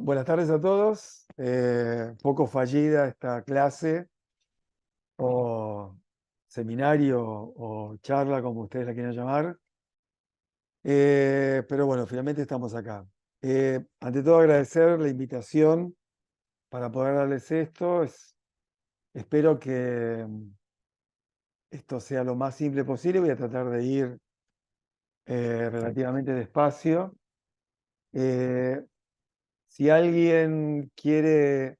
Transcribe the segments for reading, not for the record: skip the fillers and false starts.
Buenas tardes a todos. Poco fallida esta clase o seminario o charla, como ustedes la quieran llamar. Pero bueno, finalmente estamos acá. Ante todo agradecer la invitación para poder darles esto. Espero que esto sea lo más simple posible. Voy a tratar de ir relativamente despacio. Eh, si alguien quiere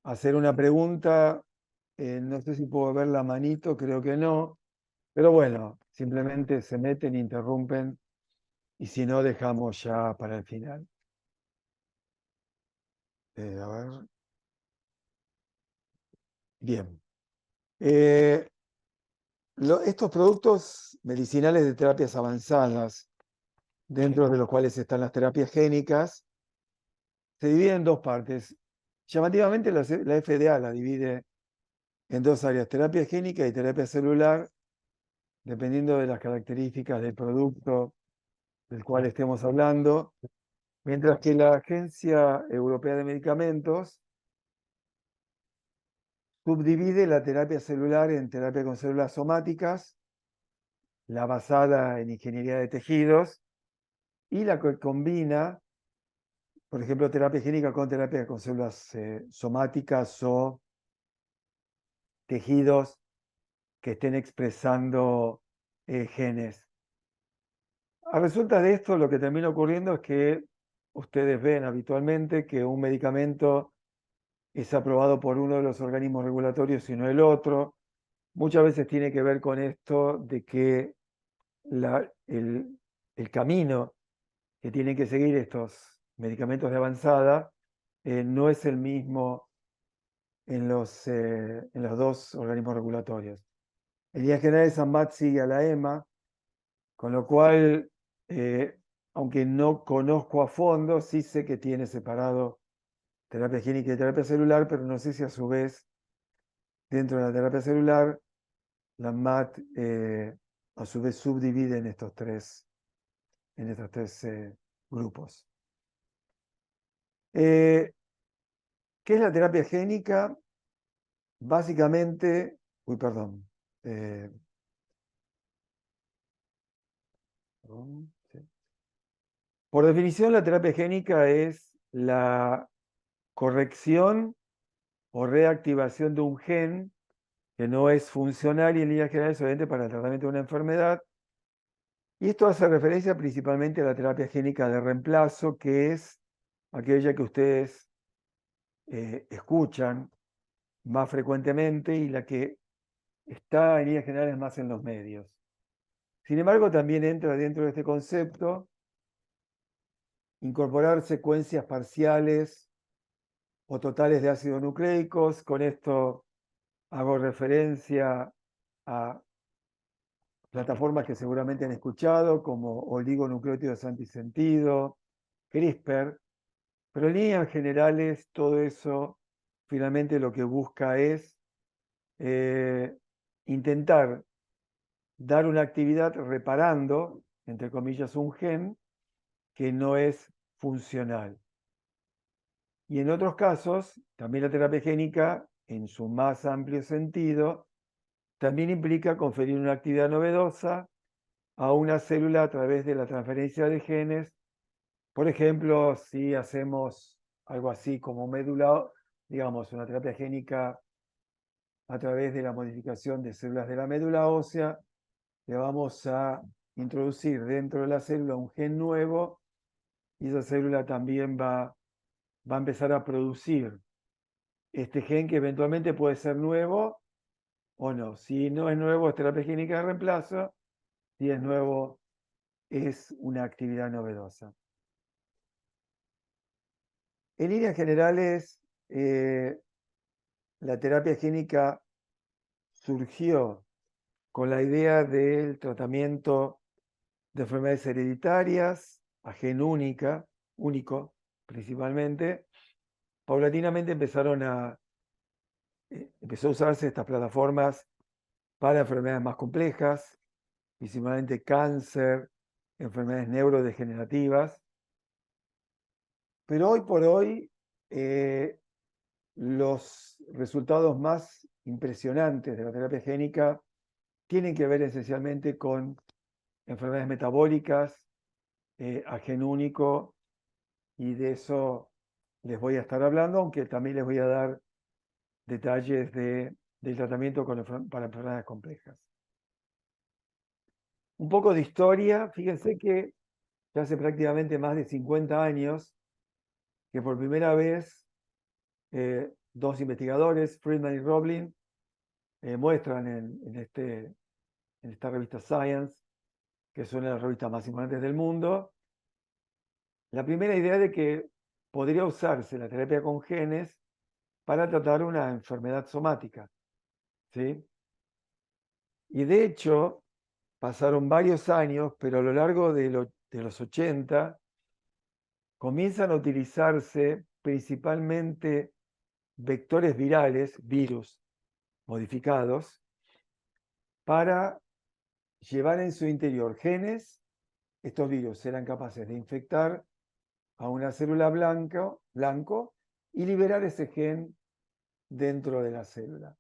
hacer una pregunta, no sé si puedo ver la manito, creo que no, pero bueno, simplemente se meten, interrumpen y si no, dejamos ya para el final. A ver. Bien. Eh, estos productos medicinales de terapias avanzadas, dentro de los cuales están las terapias génicas, se dividen en dos partes. Llamativamente la FDA la divide en dos áreas, terapia génica y terapia celular, dependiendo de las características del producto del cual estemos hablando, mientras que la Agencia Europea de Medicamentos subdivide la terapia celular en terapia con células somáticas, la basada en ingeniería de tejidos, y la que combina, por ejemplo, terapia génica con terapia con células somáticas o tejidos que estén expresando genes. A resulta de esto, lo que termina ocurriendo es que ustedes ven habitualmente que un medicamento es aprobado por uno de los organismos regulatorios y no el otro. Muchas veces tiene que ver con esto de que el camino que tienen que seguir estos medicamentos de avanzada no es el mismo en los dos organismos regulatorios. En líneas generales, ANMAT sigue a la EMA, con lo cual, aunque no conozco a fondo, sí sé que tiene separado terapia génica y terapia celular, pero no sé si a su vez, dentro de la terapia celular, la MAT a su vez subdivide en estos tres grupos. ¿Qué es la terapia génica? Básicamente, perdón. Sí. Por definición, la terapia génica es la corrección o reactivación de un gen que no es funcional y en líneas generales obviamente para el tratamiento de una enfermedad. Y esto hace referencia principalmente a la terapia génica de reemplazo, que es aquella que ustedes escuchan más frecuentemente y la que está en líneas generales más en los medios. Sin embargo, también entra dentro de este concepto incorporar secuencias parciales o totales de ácidos nucleicos. Con esto hago referencia a plataformas que seguramente han escuchado, como oligonucleótidos antisentido, CRISPR, pero en líneas generales todo eso finalmente lo que busca es intentar dar una actividad reparando, entre comillas, un gen que no es funcional. Y en otros casos, también la terapia génica, en su más amplio sentido, también implica conferir una actividad novedosa a una célula a través de la transferencia de genes. Por ejemplo, si hacemos algo así como médula, digamos, una terapia génica a través de la modificación de células de la médula ósea, le vamos a introducir dentro de la célula un gen nuevo y esa célula también va a empezar a producir este gen que eventualmente puede ser nuevo o no. Si no es nuevo, es terapia génica de reemplazo. Si es nuevo, es una actividad novedosa. En líneas generales, la terapia génica surgió con la idea del tratamiento de enfermedades hereditarias, a gen único principalmente. Paulatinamente empezó a usarse estas plataformas para enfermedades más complejas, principalmente cáncer, enfermedades neurodegenerativas. Pero hoy por hoy, los resultados más impresionantes de la terapia génica tienen que ver esencialmente con enfermedades metabólicas a gen único, y de eso les voy a estar hablando, aunque también les voy a dar detalles del tratamiento para enfermedades complejas. Un poco de historia, fíjense que ya hace prácticamente más de 50 años que por primera vez dos investigadores, Friedman y Roblin, muestran en esta revista Science, que es una de las revistas más importantes del mundo, la primera idea de que podría usarse la terapia con genes para tratar una enfermedad somática, ¿sí? Y de hecho, pasaron varios años, pero a lo largo de los 80 comienzan a utilizarse principalmente vectores virales, virus modificados, para llevar en su interior genes. Estos virus eran capaces de infectar a una célula blanco y liberar ese gen dentro de la célula.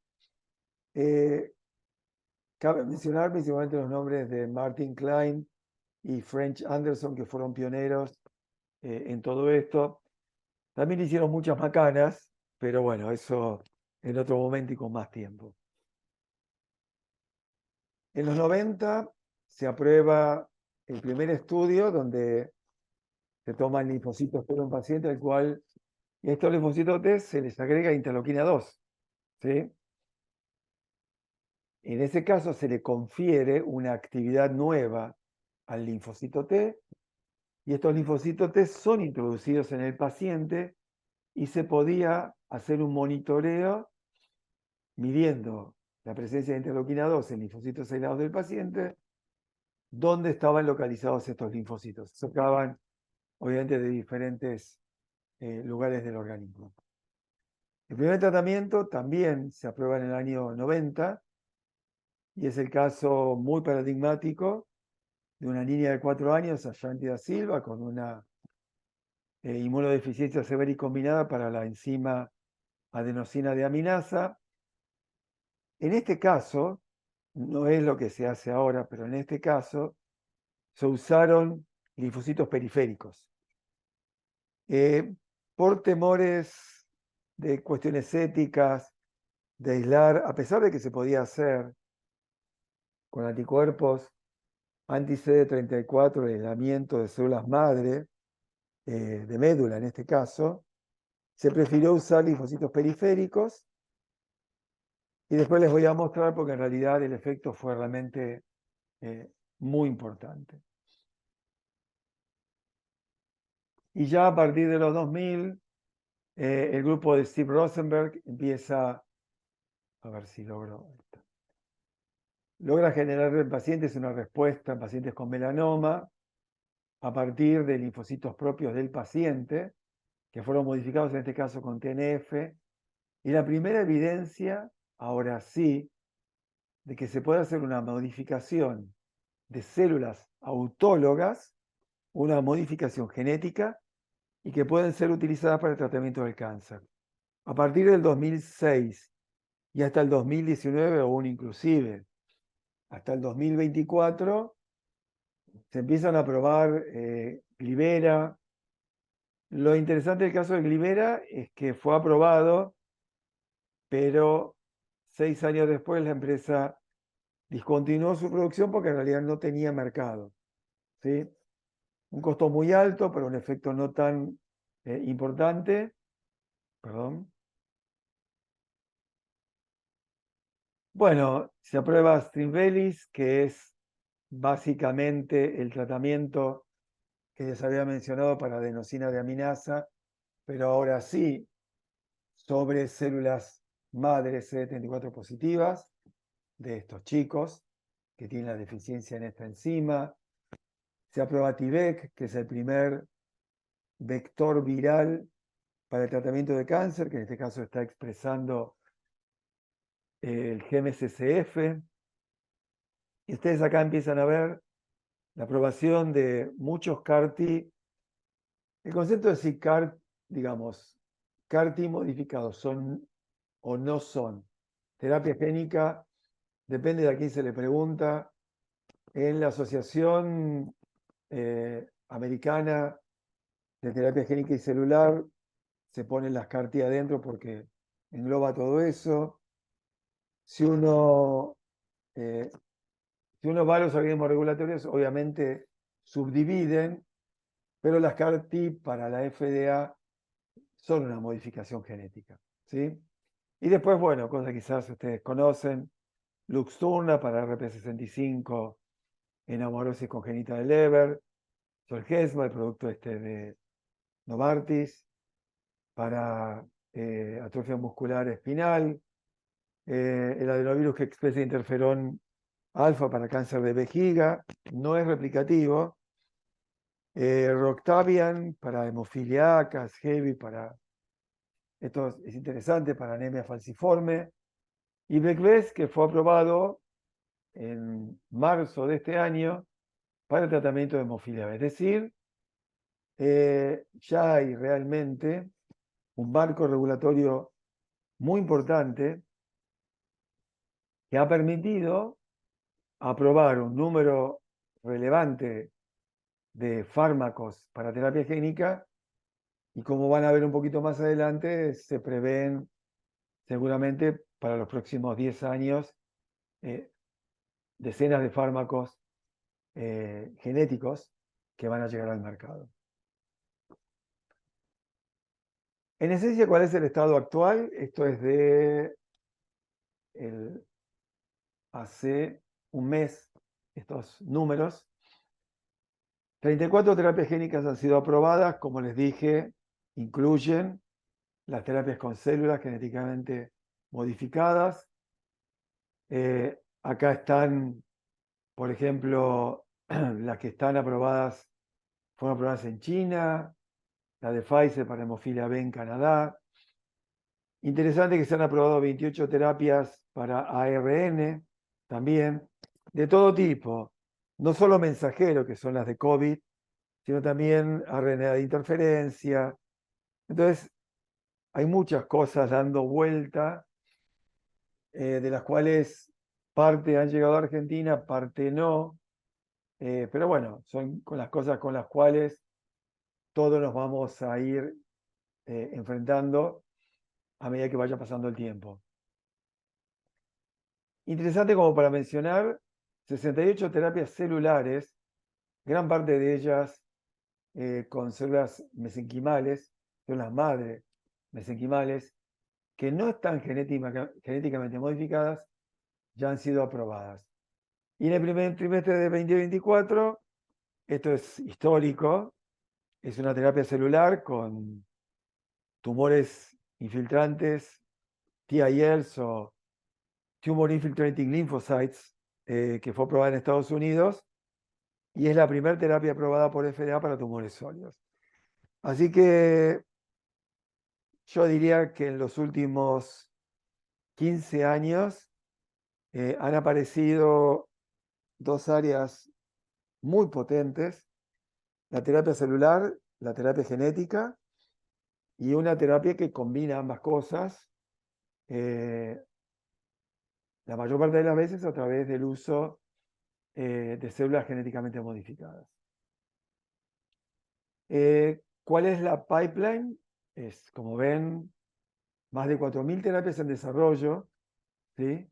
Cabe mencionar principalmente los nombres de Martin Klein y French Anderson, que fueron pioneros en todo esto. También hicieron muchas macanas, pero bueno, eso en otro momento y con más tiempo. En los 90 se aprueba el primer estudio donde se toman linfocitos por un paciente al cual, y a estos linfocitos T se les agrega interleuquina 2, ¿sí? En ese caso se le confiere una actividad nueva al linfocito T, y estos linfocitos T son introducidos en el paciente y se podía hacer un monitoreo midiendo la presencia de interleuquina 2 en linfocitos aislados del paciente, dónde estaban localizados estos linfocitos. Se sacaban, obviamente, de diferentes lugares del organismo. El primer tratamiento también se aprueba en el año 90 y es el caso muy paradigmático de una niña de 4 años, Ashanti da Silva, con una inmunodeficiencia severa y combinada para la enzima adenosina deaminasa. En este caso, no es lo que se hace ahora, pero en este caso se usaron linfocitos periféricos. Por temores de cuestiones éticas, de aislar, a pesar de que se podía hacer con anticuerpos anti-CD34, el aislamiento de células madre, de médula en este caso, se prefirió usar linfocitos periféricos, y después les voy a mostrar porque en realidad el efecto fue realmente muy importante. Y ya a partir de los 2000, el grupo de Steve Rosenberg empieza, a ver si logra generar en pacientes una respuesta en pacientes con melanoma a partir de linfocitos propios del paciente, que fueron modificados en este caso con TNF, y la primera evidencia, ahora sí, de que se puede hacer una modificación de células autólogas, una modificación genética, y que pueden ser utilizadas para el tratamiento del cáncer. A partir del 2006 y hasta el 2019, o aún inclusive hasta el 2024, se empiezan a probar Glivera. Lo interesante del caso de Glivera es que fue aprobado, pero 6 años después la empresa discontinuó su producción porque en realidad no tenía mercado, ¿sí? Un costo muy alto, pero un efecto no tan importante. Perdón. Bueno, se aprueba Strimvelis, que es básicamente el tratamiento que les había mencionado para adenosina deaminasa, pero ahora sí sobre células madres CD34 positivas de estos chicos que tienen la deficiencia en esta enzima. Se aprueba T-VEC, que es el primer vector viral para el tratamiento de cáncer, que en este caso está expresando el GM-CSF. Y ustedes acá empiezan a ver la aprobación de muchos CAR-T El concepto de si digamos, CAR-T modificados son o no son terapia génica, depende de a quién se le pregunta. En la Asociación Americana de Terapia Génica y Celular se ponen las CAR-T adentro porque engloba todo eso. Si uno, eh, si uno va a los organismos regulatorios, obviamente subdividen, pero las CAR-T para la FDA son una modificación genética, ¿sí? Y después, bueno, cosas que quizás ustedes conocen, Luxturna para RP65 en amaurosis congénita de Leber, Zolgensma, el producto de Novartis, para atrofia muscular espinal, el adenovirus que expresa interferón alfa para cáncer de vejiga, no es replicativo, Roctavian para hemofilia A, Casgevy para, esto es interesante, para anemia falciforme, y Becvez, que fue aprobado en marzo de este año para el tratamiento de hemofilia B. Es decir, ya hay realmente un marco regulatorio muy importante que ha permitido aprobar un número relevante de fármacos para terapia génica y como van a ver un poquito más adelante, se prevén seguramente para los próximos 10 años decenas de fármacos genéticos que van a llegar al mercado. En esencia, ¿cuál es el estado actual? Esto es de hace un mes, estos números. 34 terapias génicas han sido aprobadas, como les dije, incluyen las terapias con células genéticamente modificadas. Acá están, por ejemplo, las que están aprobadas, fueron aprobadas en China, la de Pfizer para hemofilia B en Canadá. Interesante que se han aprobado 28 terapias para ARN también, de todo tipo, no solo mensajero, que son las de COVID, sino también RNA de interferencia. Entonces, hay muchas cosas dando vuelta, de las cuales parte han llegado a Argentina, parte no. Pero bueno, son con las cosas con las cuales todos nos vamos a ir enfrentando a medida que vaya pasando el tiempo. Interesante como para mencionar, 68 terapias celulares, gran parte de ellas con células mesenquimales, células madre mesenquimales, que no están genéticamente modificadas, ya han sido aprobadas. Y en el primer trimestre de 2024, esto es histórico, es una terapia celular con tumores infiltrantes, TILs o Tumor Infiltrating Lymphocytes, que fue aprobada en Estados Unidos y es la primera terapia aprobada por FDA para tumores sólidos. Así que yo diría que en los últimos 15 años han aparecido dos áreas muy potentes, la terapia celular, la terapia genética y una terapia que combina ambas cosas, la mayor parte de las veces a través del uso de células genéticamente modificadas. ¿Cuál es la pipeline? Es, como ven, más de 4.000 terapias en desarrollo, ¿sí?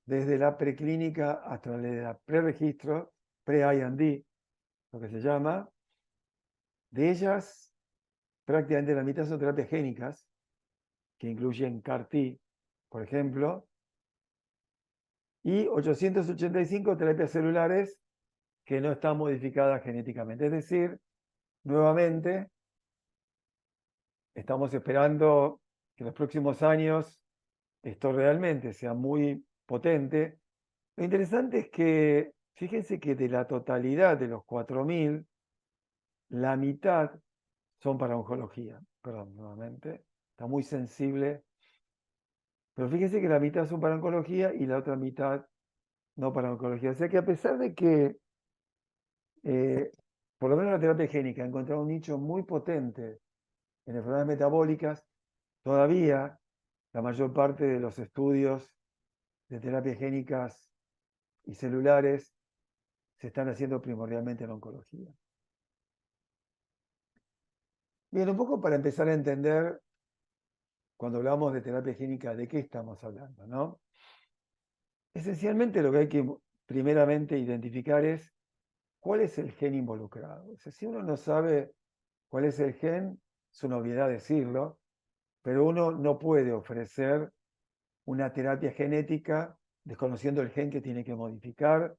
Desde la preclínica hasta la preregistro, pre-IND, lo que se llama. De ellas, prácticamente la mitad son terapias génicas, que incluyen CAR-T, por ejemplo, y 885 terapias celulares que no están modificadas genéticamente. Es decir, nuevamente, estamos esperando que en los próximos años esto realmente sea muy potente. Lo interesante es que, fíjense que de la totalidad de los 4.000, la mitad son para oncología. Perdón, nuevamente, está muy sensible. Pero fíjense que la mitad son para oncología y la otra mitad no para oncología. O sea que a pesar de que por lo menos la terapia génica ha encontrado un nicho muy potente en enfermedades metabólicas. Todavía la mayor parte de los estudios de terapias génicas y celulares se están haciendo primordialmente en oncología. Bien, un poco para empezar a entender, cuando hablamos de terapia génica, ¿de qué estamos hablando, no? Esencialmente lo que hay que primeramente identificar es cuál es el gen involucrado. O sea, si uno no sabe cuál es el gen, es una obviedad decirlo, pero uno no puede ofrecer una terapia genética desconociendo el gen que tiene que modificar,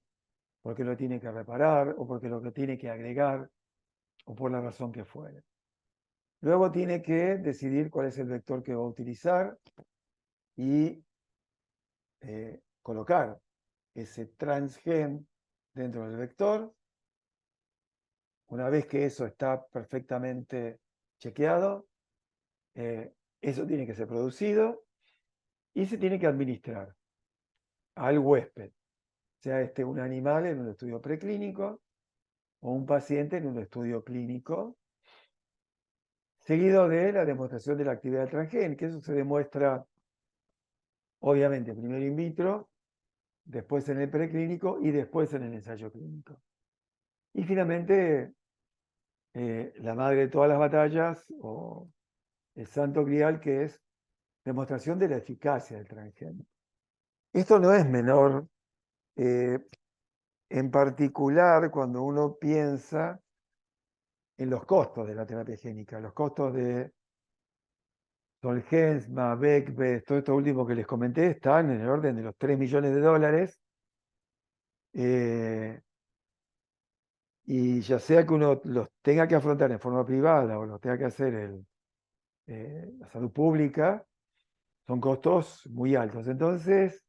porque lo tiene que reparar, o porque lo que tiene que agregar, o por la razón que fuere. Luego tiene que decidir cuál es el vector que va a utilizar y colocar ese transgen dentro del vector. Una vez que eso está perfectamente chequeado, eso tiene que ser producido y se tiene que administrar al huésped, sea este un animal en un estudio preclínico o un paciente en un estudio clínico, seguido de la demostración de la actividad del transgen, que eso se demuestra obviamente primero in vitro, después en el preclínico y después en el ensayo clínico. Y finalmente, la madre de todas las batallas, o el santo grial, que es demostración de la eficacia del transgénico. Esto no es menor, en particular cuando uno piensa en los costos de la terapia génica, los costos de Zolgensma, Becbest, todo esto último que les comenté, están en el orden de los 3 millones de dólares. Y ya sea que uno los tenga que afrontar en forma privada o los tenga que hacer la salud pública, son costos muy altos. Entonces,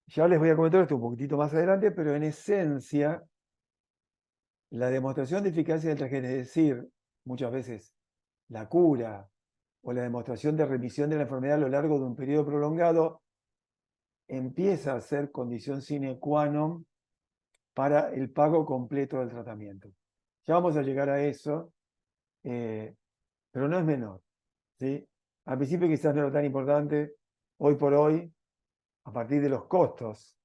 ya les voy a comentar esto un poquitito más adelante, pero en esencia, la demostración de eficacia del transgénico, es decir, muchas veces la cura o la demostración de remisión de la enfermedad a lo largo de un periodo prolongado, empieza a ser condición sine qua non para el pago completo del tratamiento. Ya vamos a llegar a eso, pero no es menor, ¿sí? Al principio quizás no era tan importante, hoy por hoy, a partir de los costos,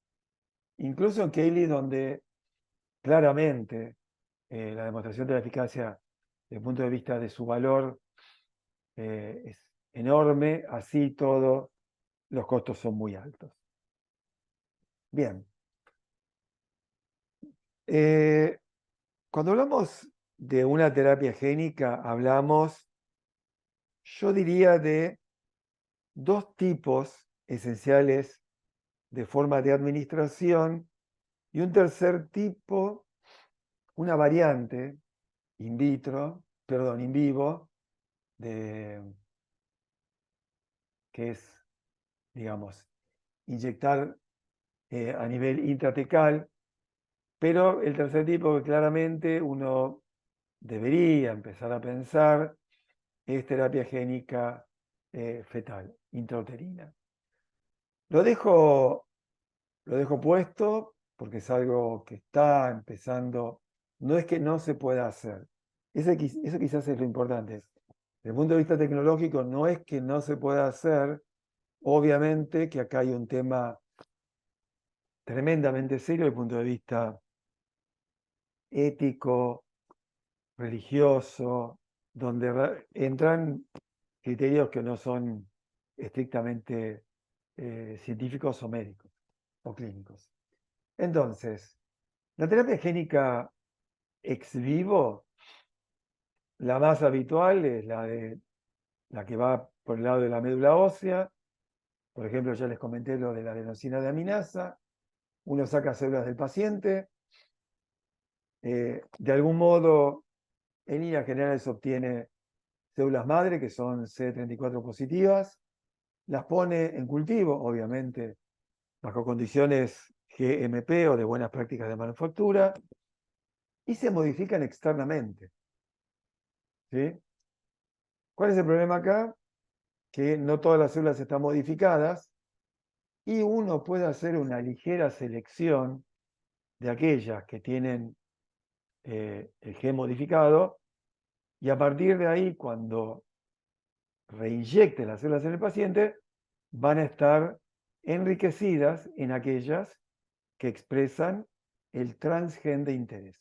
incluso en Kaylee, donde claramente la demostración de la eficacia desde el punto de vista de su valor es enorme, así todo, los costos son muy altos. Bien. Cuando hablamos de una terapia génica, hablamos, yo diría, de dos tipos esenciales de forma de administración y un tercer tipo, una variante in vitro, perdón, in vivo, que es, digamos, inyectar a nivel intratecal, pero el tercer tipo que claramente uno debería empezar a pensar es terapia génica fetal, intrauterina. Lo dejo puesto porque es algo que está empezando, no es que no se pueda hacer. Eso quizás es lo importante. Desde el punto de vista tecnológico, no es que no se pueda hacer, obviamente que acá hay un tema tremendamente serio desde el punto de vista ético, religioso, donde entran criterios que no son estrictamente científicos o médicos o clínicos. Entonces, la terapia génica ex vivo, la más habitual es la que va por el lado de la médula ósea. Por ejemplo, ya les comenté lo de la adenosina de aminasa. Uno saca células del paciente. De algún modo, en líneas generales obtiene células madre, que son CD34 positivas. Las pone en cultivo, obviamente, bajo condiciones GMP o de buenas prácticas de manufactura, y se modifican externamente. ¿Sí? ¿Cuál es el problema acá? Que no todas las células están modificadas y uno puede hacer una ligera selección de aquellas que tienen el gen modificado, y a partir de ahí, cuando reinyecte las células en el paciente, van a estar enriquecidas en aquellas que expresan el transgen de interés,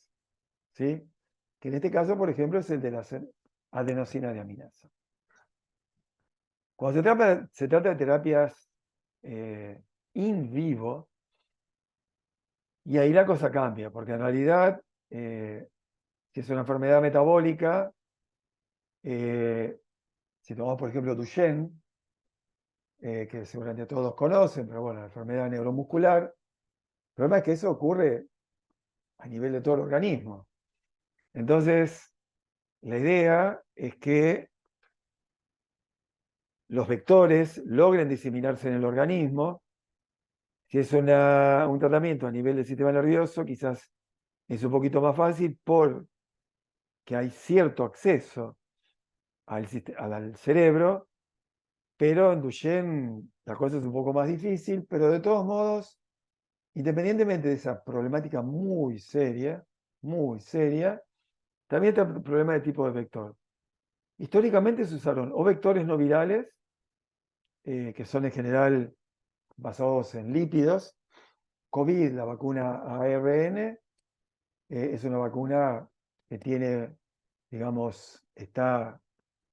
¿sí? Que en este caso, por ejemplo, es el de la adenosina deaminasa. Cuando se trata de terapias in vivo, y ahí la cosa cambia, porque en realidad, si es una enfermedad metabólica, si tomamos por ejemplo Duchenne, que seguramente todos conocen, pero bueno, la enfermedad neuromuscular, el problema es que eso ocurre a nivel de todo el organismo. Entonces, la idea es que los vectores logren diseminarse en el organismo. Si es un tratamiento a nivel del sistema nervioso, quizás es un poquito más fácil porque hay cierto acceso al cerebro, pero en Duchenne la cosa es un poco más difícil, pero de todos modos, independientemente de esa problemática muy seria, también está el problema de tipo de vector. Históricamente se usaron o vectores no virales, que son en general basados en lípidos. COVID, la vacuna ARN, es una vacuna que tiene, digamos, está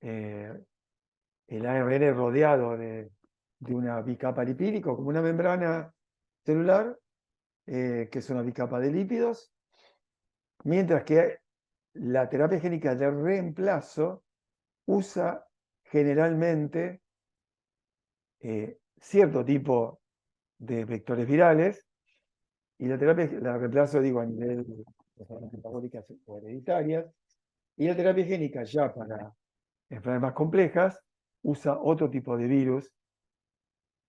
el ARN rodeado de una bicapa lipídica, como una membrana celular, que es una bicapa de lípidos, mientras que la terapia génica de reemplazo usa generalmente cierto tipo de vectores virales, y la reemplazo, digo, a nivel de enfermedades metabólicas o hereditarias, y la terapia génica ya para enfermedades más complejas usa otro tipo de virus,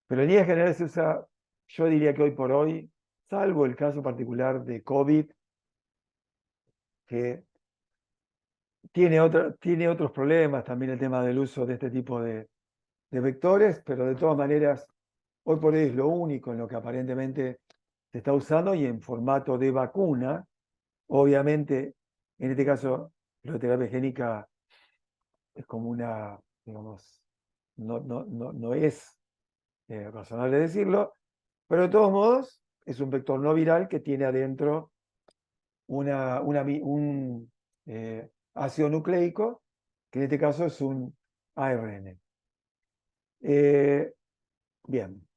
pero en líneas generales se usa, yo diría que hoy por hoy, salvo el caso particular de COVID, que tiene otros problemas, también el tema del uso de este tipo de vectores, pero de todas maneras, hoy por hoy es lo único en lo que aparentemente se está usando y en formato de vacuna. Obviamente, en este caso, la terapia génica es como una, digamos, no es razonable decirlo, pero de todos modos es un vector no viral que tiene adentro un ácido nucleico, que en este caso es un ARN. Bien,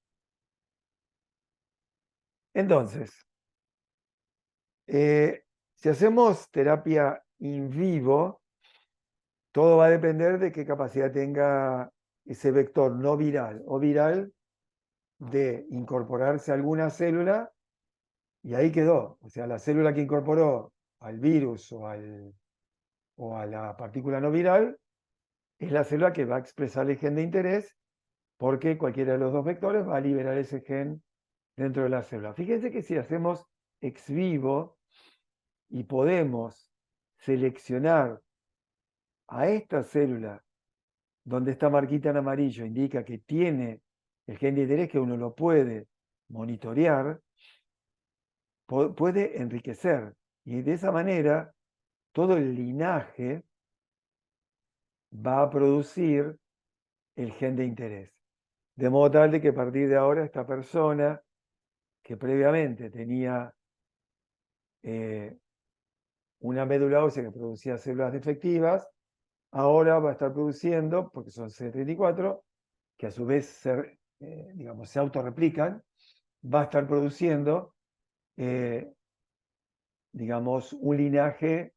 entonces, si hacemos terapia in vivo, todo va a depender de qué capacidad tenga ese vector no viral o viral de incorporarse a alguna célula, y ahí quedó. O sea, la célula que incorporó al virus o a la partícula no viral es la célula que va a expresar el gen de interés, porque cualquiera de los dos vectores va a liberar ese gen dentro de la célula. Fíjense que si hacemos ex vivo y podemos seleccionar a esta célula donde esta marquita en amarillo indica que tiene el gen de interés, que uno lo puede monitorear, puede enriquecer. Y de esa manera, todo el linaje va a producir el gen de interés. De modo tal de que a partir de ahora esta persona que previamente tenía una médula ósea que producía células defectivas, ahora va a estar produciendo, porque son CD34, que a su vez digamos, se autorreplican, va a estar produciendo, digamos, un linaje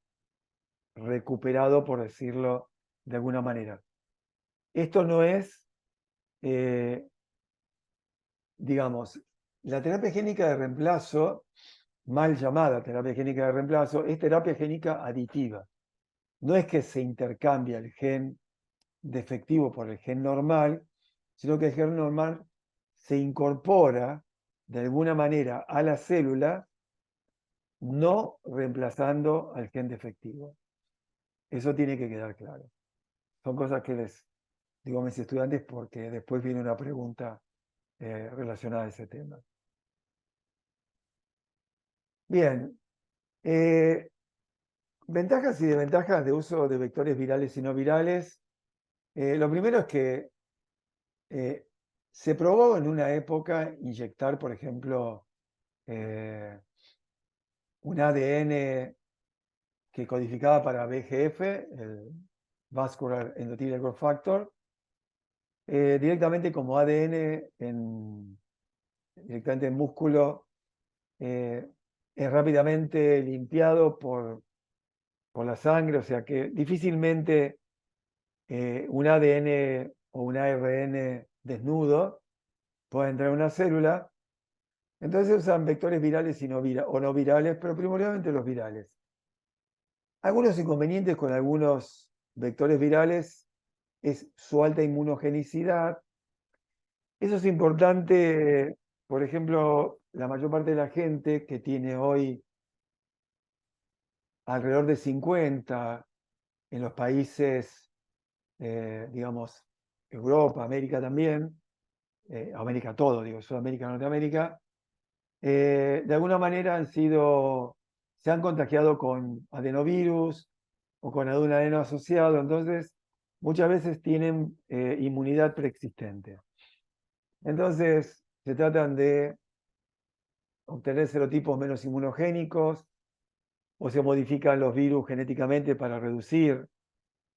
recuperado, por decirlo de alguna manera. Esto no es, digamos, la terapia génica de reemplazo, mal llamada terapia génica de reemplazo, es terapia génica aditiva. No es que se intercambia el gen defectivo por el gen normal, sino que el gen normal se incorpora de alguna manera a la célula, no reemplazando al gen defectivo. Eso tiene que quedar claro. Son cosas que les digo a mis estudiantes porque después viene una pregunta relacionada a ese tema. Bien, Ventajas y desventajas de uso de vectores virales y no virales. Lo primero es que se probó en una época inyectar, por ejemplo, un ADN que codificaba para VEGF, el Vascular Endothelial Growth Factor, directamente como ADN directamente en músculo, es rápidamente limpiado por la sangre, o sea que difícilmente un ADN o un ARN desnudo puede entrar en una célula. Entonces se usan vectores virales y o no virales, pero primordialmente los virales. Algunos inconvenientes con algunos vectores virales es su alta inmunogenicidad. Eso es importante, por ejemplo, la mayor parte de la gente que tiene hoy alrededor de 50 en los países, digamos, Europa, América también, América todo, digo, Sudamérica, Norteamérica, de alguna manera se han contagiado con adenovirus o con algún adeno asociado, entonces muchas veces tienen inmunidad preexistente. Entonces se tratan de obtener serotipos menos inmunogénicos o se modifican los virus genéticamente para reducir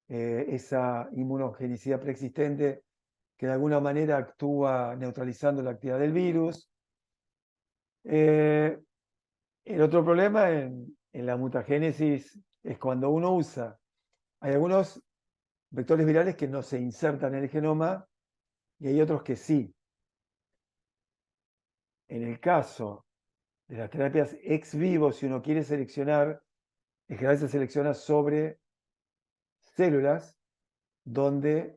esa inmunogenicidad preexistente que de alguna manera actúa neutralizando la actividad del virus. El otro problema en la mutagénesis es cuando uno usa, hay algunos vectores virales que no se insertan en el genoma y hay otros que sí. En el caso de las terapias ex vivo, si uno quiere seleccionar, en general se selecciona sobre células donde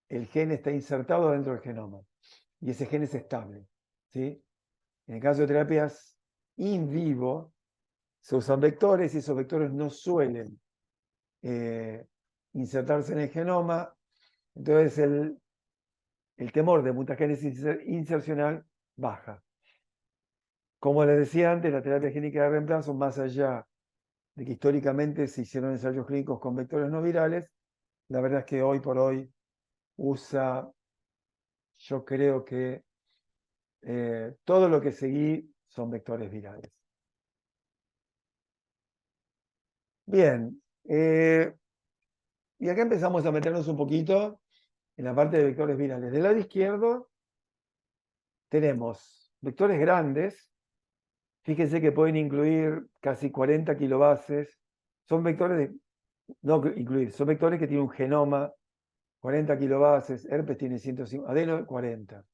el gen está insertado dentro del genoma y ese gen es estable, ¿sí? En el caso de terapias in vivo, se usan vectores y esos vectores no suelen insertarse en el genoma. Entonces el temor de mutagénesis insercional baja. Como les decía antes, la terapia génica de reemplazo, más allá de que históricamente se hicieron ensayos clínicos con vectores no virales, la verdad es que hoy por hoy usa, yo creo que todo lo que seguí son vectores virales. Bien, y acá empezamos a meternos un poquito en la parte de vectores virales. Del lado izquierdo tenemos vectores grandes. Fíjense que pueden incluir casi 40 kilobases. Son vectores no incluir, son vectores que tienen un genoma, 40 kilobases. Herpes tiene 150, adeno 40.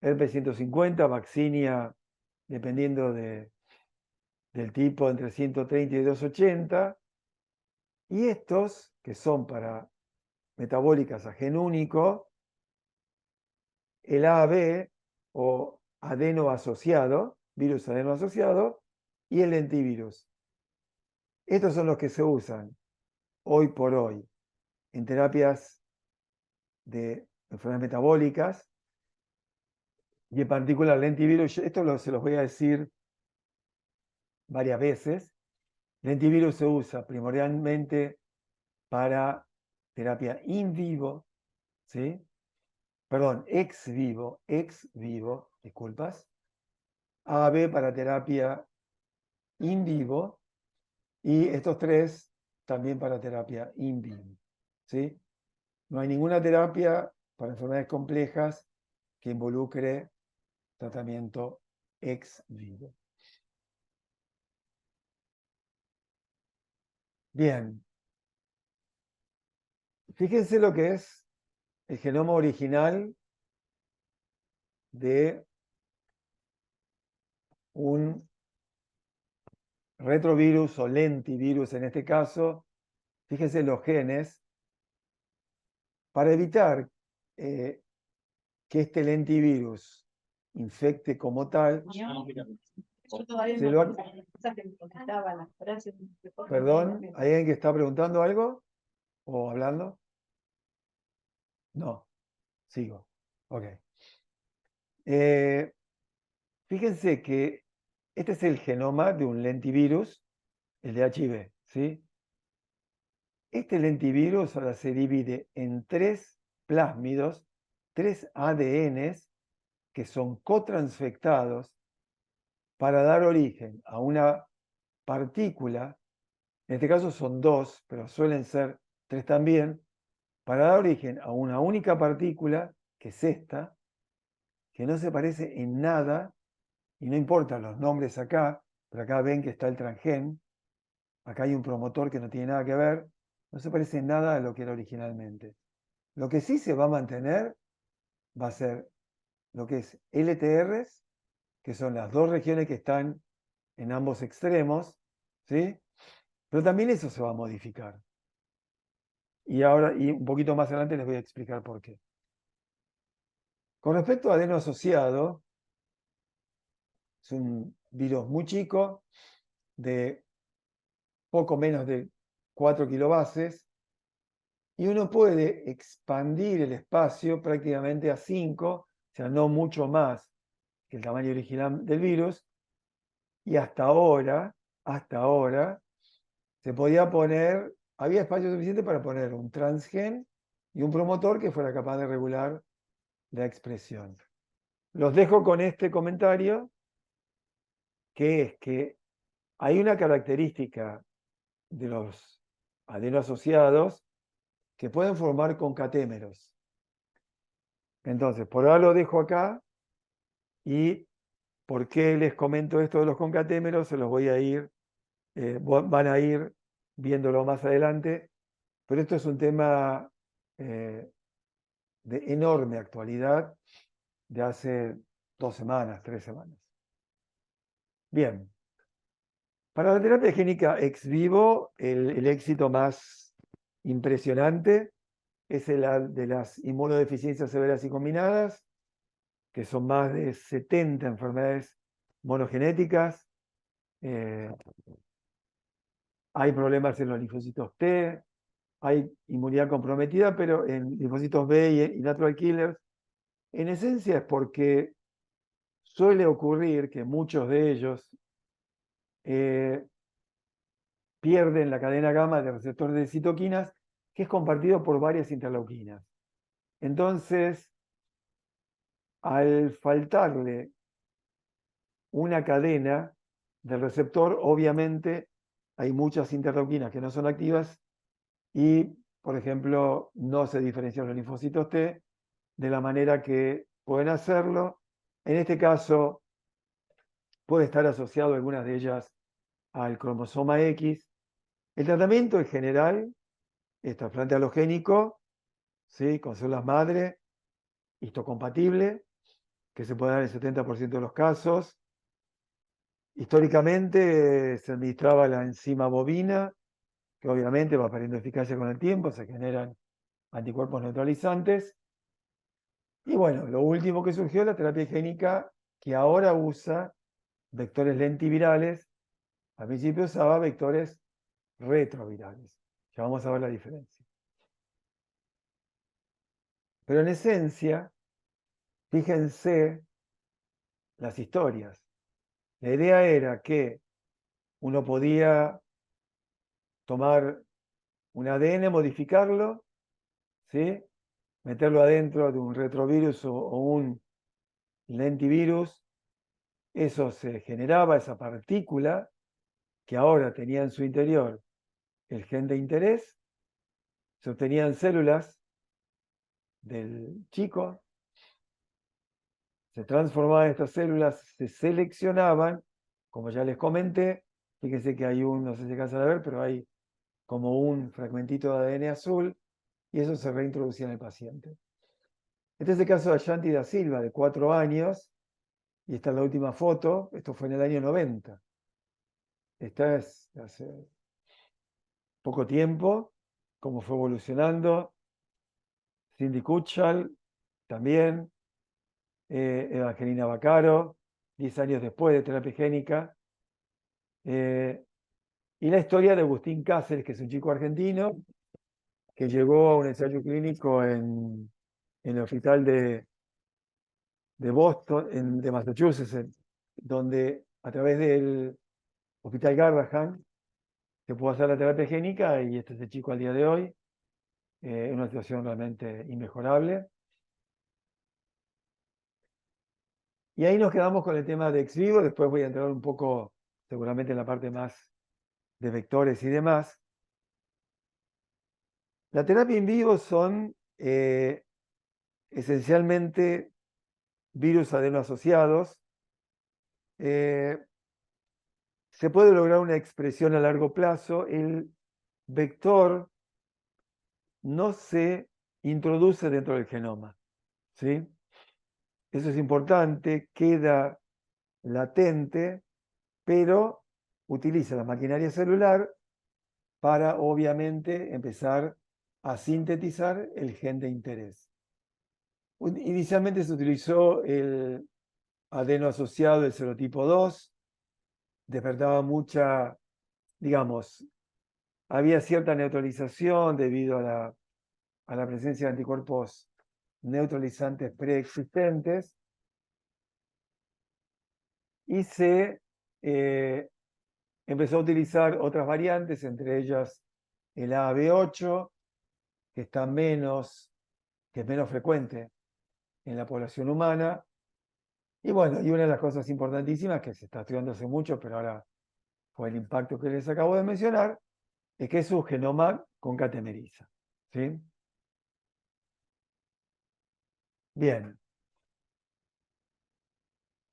Herpes 150, vaccinia, dependiendo del tipo, entre 130 y 280. Y estos, que son para metabólicas a gen único, el AB o adeno asociado, virus adeno asociado, y el lentivirus. Estos son los que se usan hoy por hoy en terapias de enfermedades metabólicas y en particular lentivirus. Esto se los voy a decir varias veces. Lentivirus se usa primordialmente para terapia in vivo, ¿sí? Perdón, ex vivo, disculpas. AB para terapia in vivo y estos tres también para terapia in vivo, ¿sí? No hay ninguna terapia para enfermedades complejas que involucre tratamiento ex vivo. Bien, fíjense lo que es el genoma original de un retrovirus o lentivirus en este caso. Fíjense los genes para evitar que este lentivirus infecte como tal. Perdón, ¿hay alguien que está preguntando algo o hablando? No, sigo. Ok. Fíjense que este es el genoma de un lentivirus, el de HIV, ¿sí? Este lentivirus ahora se divide en 3 plásmidos, 3 ADNs que son cotransfectados para dar origen a una partícula, en este caso son 2, pero suelen ser 3 también, para dar origen a una única partícula, que es esta, que no se parece en nada, y no importan los nombres acá, pero acá ven que está el transgen, acá hay un promotor que no tiene nada que ver, no se parece en nada a lo que era originalmente. Lo que sí se va a mantener va a ser lo que es LTRs, que son las 2 regiones que están en ambos extremos, ¿sí? Pero también eso se va a modificar. Y ahora, y un poquito más adelante les voy a explicar por qué. Con respecto a adeno asociado, es un virus muy chico, de poco menos de 4 kilobases, y uno puede expandir el espacio prácticamente a 5, o sea, no mucho más que el tamaño original del virus, y hasta ahora, se podía poner, había espacio suficiente para poner un transgen y un promotor que fuera capaz de regular la expresión. Los dejo con este comentario, que es que hay una característica de los adenoasociados que pueden formar concatémeros. Entonces, por ahora lo dejo acá, y por qué les comento esto de los concatémeros se los voy a ir, van a ir viéndolo más adelante, pero esto es un tema de enorme actualidad de hace 2 semanas, 3 semanas. Bien, para la terapia génica ex vivo, el éxito más impresionante es el de las inmunodeficiencias severas y combinadas, que son más de 70 enfermedades monogenéticas. Hay problemas en los linfocitos T, hay inmunidad comprometida, pero en linfocitos B y natural killers, en esencia es porque suele ocurrir que muchos de ellos pierden la cadena gamma de receptores de citoquinas, que es compartido por varias interleuquinas. Entonces, al faltarle una cadena del receptor, obviamente hay muchas interleuquinas que no son activas y, por ejemplo, no se diferencian los linfocitos T de la manera que pueden hacerlo. En este caso, puede estar asociado algunas de ellas al cromosoma X. El tratamiento en general es trasplante halogénico, ¿sí? Con células madre, histocompatible, que se puede dar en el 70% de los casos. Históricamente se administraba la enzima bovina, que obviamente va perdiendo eficacia con el tiempo, se generan anticuerpos neutralizantes. Y bueno, lo último que surgió es la terapia génica, que ahora usa vectores lentivirales. Al principio usaba vectores retrovirales. Ya vamos a ver la diferencia. Pero en esencia, fíjense las historias. La idea era que uno podía tomar un ADN, modificarlo, ¿sí? Meterlo adentro de un retrovirus o un lentivirus. Eso se generaba, esa partícula que ahora tenía en su interior el gen de interés, se obtenían células del chico, se transformaban estas células, se seleccionaban, como ya les comenté. Fíjense que hay no sé si alcanzan a ver, pero hay como un fragmentito de ADN azul, y eso se reintroducía en el paciente. Este es el caso de Ashanti da Silva, de 4 años, y esta es la última foto, esto fue en el año 90. Esta es hace poco tiempo, cómo fue evolucionando. Cindy Kutschal también, Evangelina Baccaro, 10 años después de terapia génica. Y la historia de Agustín Cáceres, que es un chico argentino, que llegó a un ensayo clínico en el hospital de Boston, de Massachusetts, donde a través del hospital Garrahan se pudo hacer la terapia génica y este chico al día de hoy en una situación realmente inmejorable. Y ahí nos quedamos con el tema de ex vivo, después voy a entrar un poco seguramente en la parte más de vectores y demás. La terapia in vivo son esencialmente virus adenoasociados. Se puede lograr una expresión a largo plazo. El vector no se introduce dentro del genoma, ¿sí? Eso es importante, queda latente, pero utiliza la maquinaria celular para, obviamente, empezar a sintetizar el gen de interés. Inicialmente se utilizó el adeno asociado del serotipo 2, despertaba mucha, digamos, había cierta neutralización debido a la presencia de anticuerpos neutralizantes preexistentes y se empezó a utilizar otras variantes, entre ellas el AAV8, que está que es menos frecuente en la población humana. Y bueno, y una de las cosas importantísimas que se está estudiando hace mucho, pero ahora fue el impacto que les acabo de mencionar, es que es un genoma concatemeriza. ¿Sí? Bien.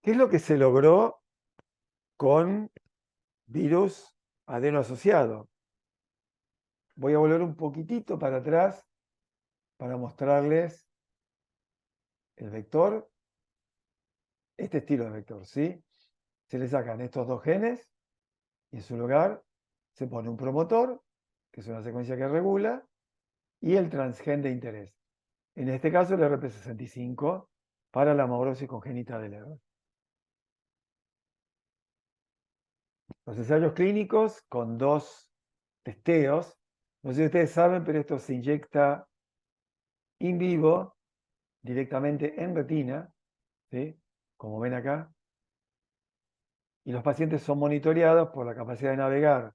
¿Qué es lo que se logró con virus adeno asociado? Voy a volver un poquitito para atrás para mostrarles el vector, este estilo de vector, ¿sí? Se le sacan estos dos genes y en su lugar se pone un promotor, que es una secuencia que regula, y el transgen de interés. En este caso el RP65 para la amaurosis congénita de Leber. Los ensayos clínicos con dos testeos, no sé si ustedes saben, pero esto se inyecta in vivo directamente en retina, ¿sí? Como ven acá, y los pacientes son monitoreados por la capacidad de navegar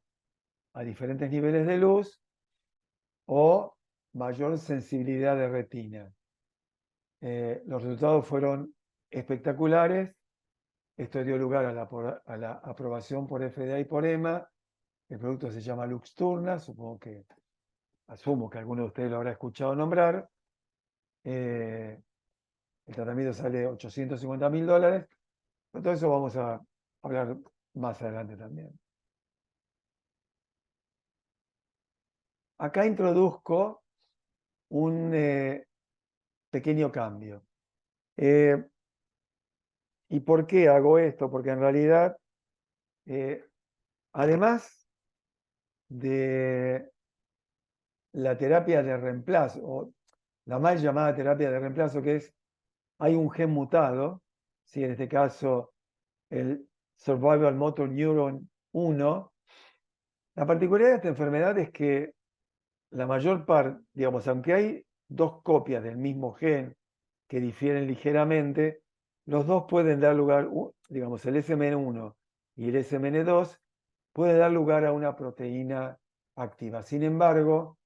a diferentes niveles de luz o mayor sensibilidad de retina. Los resultados fueron espectaculares. Esto dio lugar a la aprobación por FDA y por EMA. El producto se llama Luxturna, asumo que alguno de ustedes lo habrá escuchado nombrar. El tratamiento sale $850.000. De todo eso vamos a hablar más adelante también. Acá introduzco un pequeño cambio. ¿Y por qué hago esto? Porque en realidad, además de la terapia de reemplazo, o la mal llamada terapia de reemplazo, que es, hay un gen mutado, ¿sí? En este caso el Survival Motor Neuron 1, la particularidad de esta enfermedad es que la mayor parte, digamos, aunque hay dos copias del mismo gen que difieren ligeramente, los dos pueden dar lugar, digamos, el SMN1 y el SMN2 pueden dar lugar a una proteína activa. Sin embargo,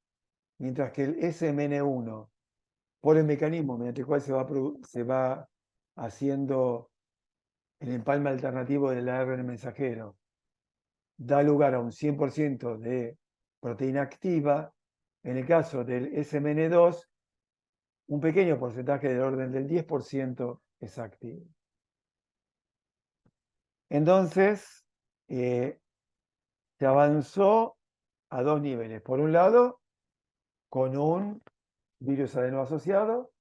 mientras que el SMN1, por el mecanismo mediante el cual se va haciendo el empalme alternativo del ARN mensajero, da lugar a un 100% de proteína activa, en el caso del SMN2, un pequeño porcentaje del orden del 10% es activo. Entonces, se avanzó a dos niveles. Por un lado, con un virus adeno asociado,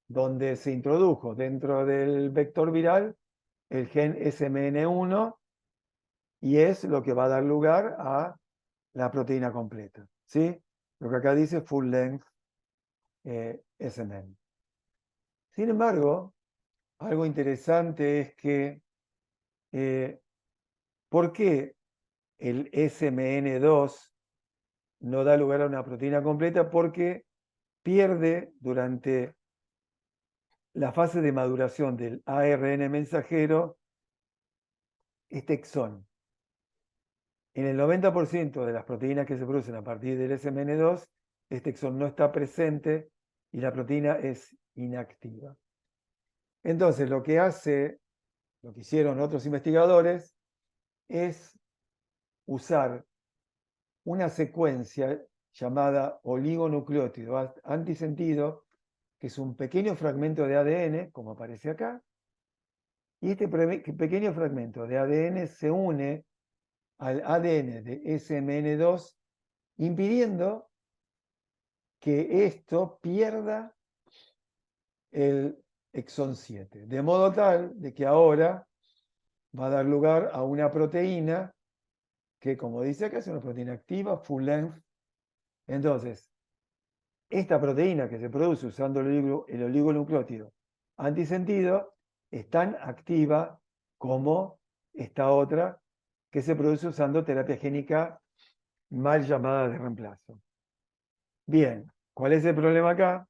donde se introdujo dentro del vector viral el gen SMN1 y es lo que va a dar lugar a la proteína completa. ¿Sí? Lo que acá dice full length SMN. Sin embargo, algo interesante es que ¿por qué el SMN2 no da lugar a una proteína completa? Porque pierde durante la fase de maduración del ARN mensajero este exón. En el 90% de las proteínas que se producen a partir del SMN2, este exón no está presente y la proteína es inactiva. Entonces, lo que hicieron otros investigadores es usar una secuencia llamada oligonucleótido antisentido, que es un pequeño fragmento de ADN, como aparece acá, y este pequeño fragmento de ADN se une al ADN de SMN2, impidiendo que esto pierda el exón 7, de modo tal de que ahora va a dar lugar a una proteína que, como dice acá, es una proteína activa, full length. Entonces, esta proteína que se produce usando el oligonucleótido antisentido es tan activa como esta otra que se produce usando terapia génica mal llamada de reemplazo. Bien, ¿cuál es el problema acá?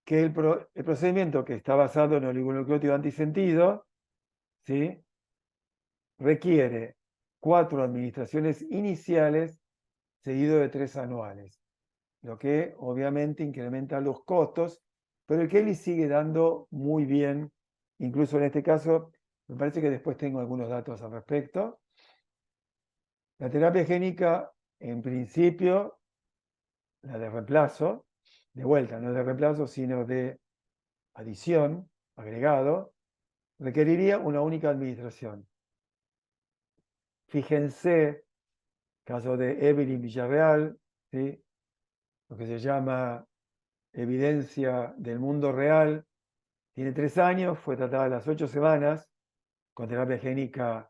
Que el procedimiento que está basado en oligonucleótido antisentido, ¿sí?, requiere 4 administraciones iniciales seguido de 3 anuales, lo que obviamente incrementa los costos, pero el Kelly sigue dando muy bien, incluso en este caso, me parece que después tengo algunos datos al respecto. La terapia génica, en principio, la de reemplazo, de vuelta, no de reemplazo, sino de adición, agregado, requeriría una única administración. Fíjense, caso de Evelyn Villarreal, ¿sí?, lo que se llama evidencia del mundo real, tiene 3 años, fue tratada a las 8 semanas con terapia génica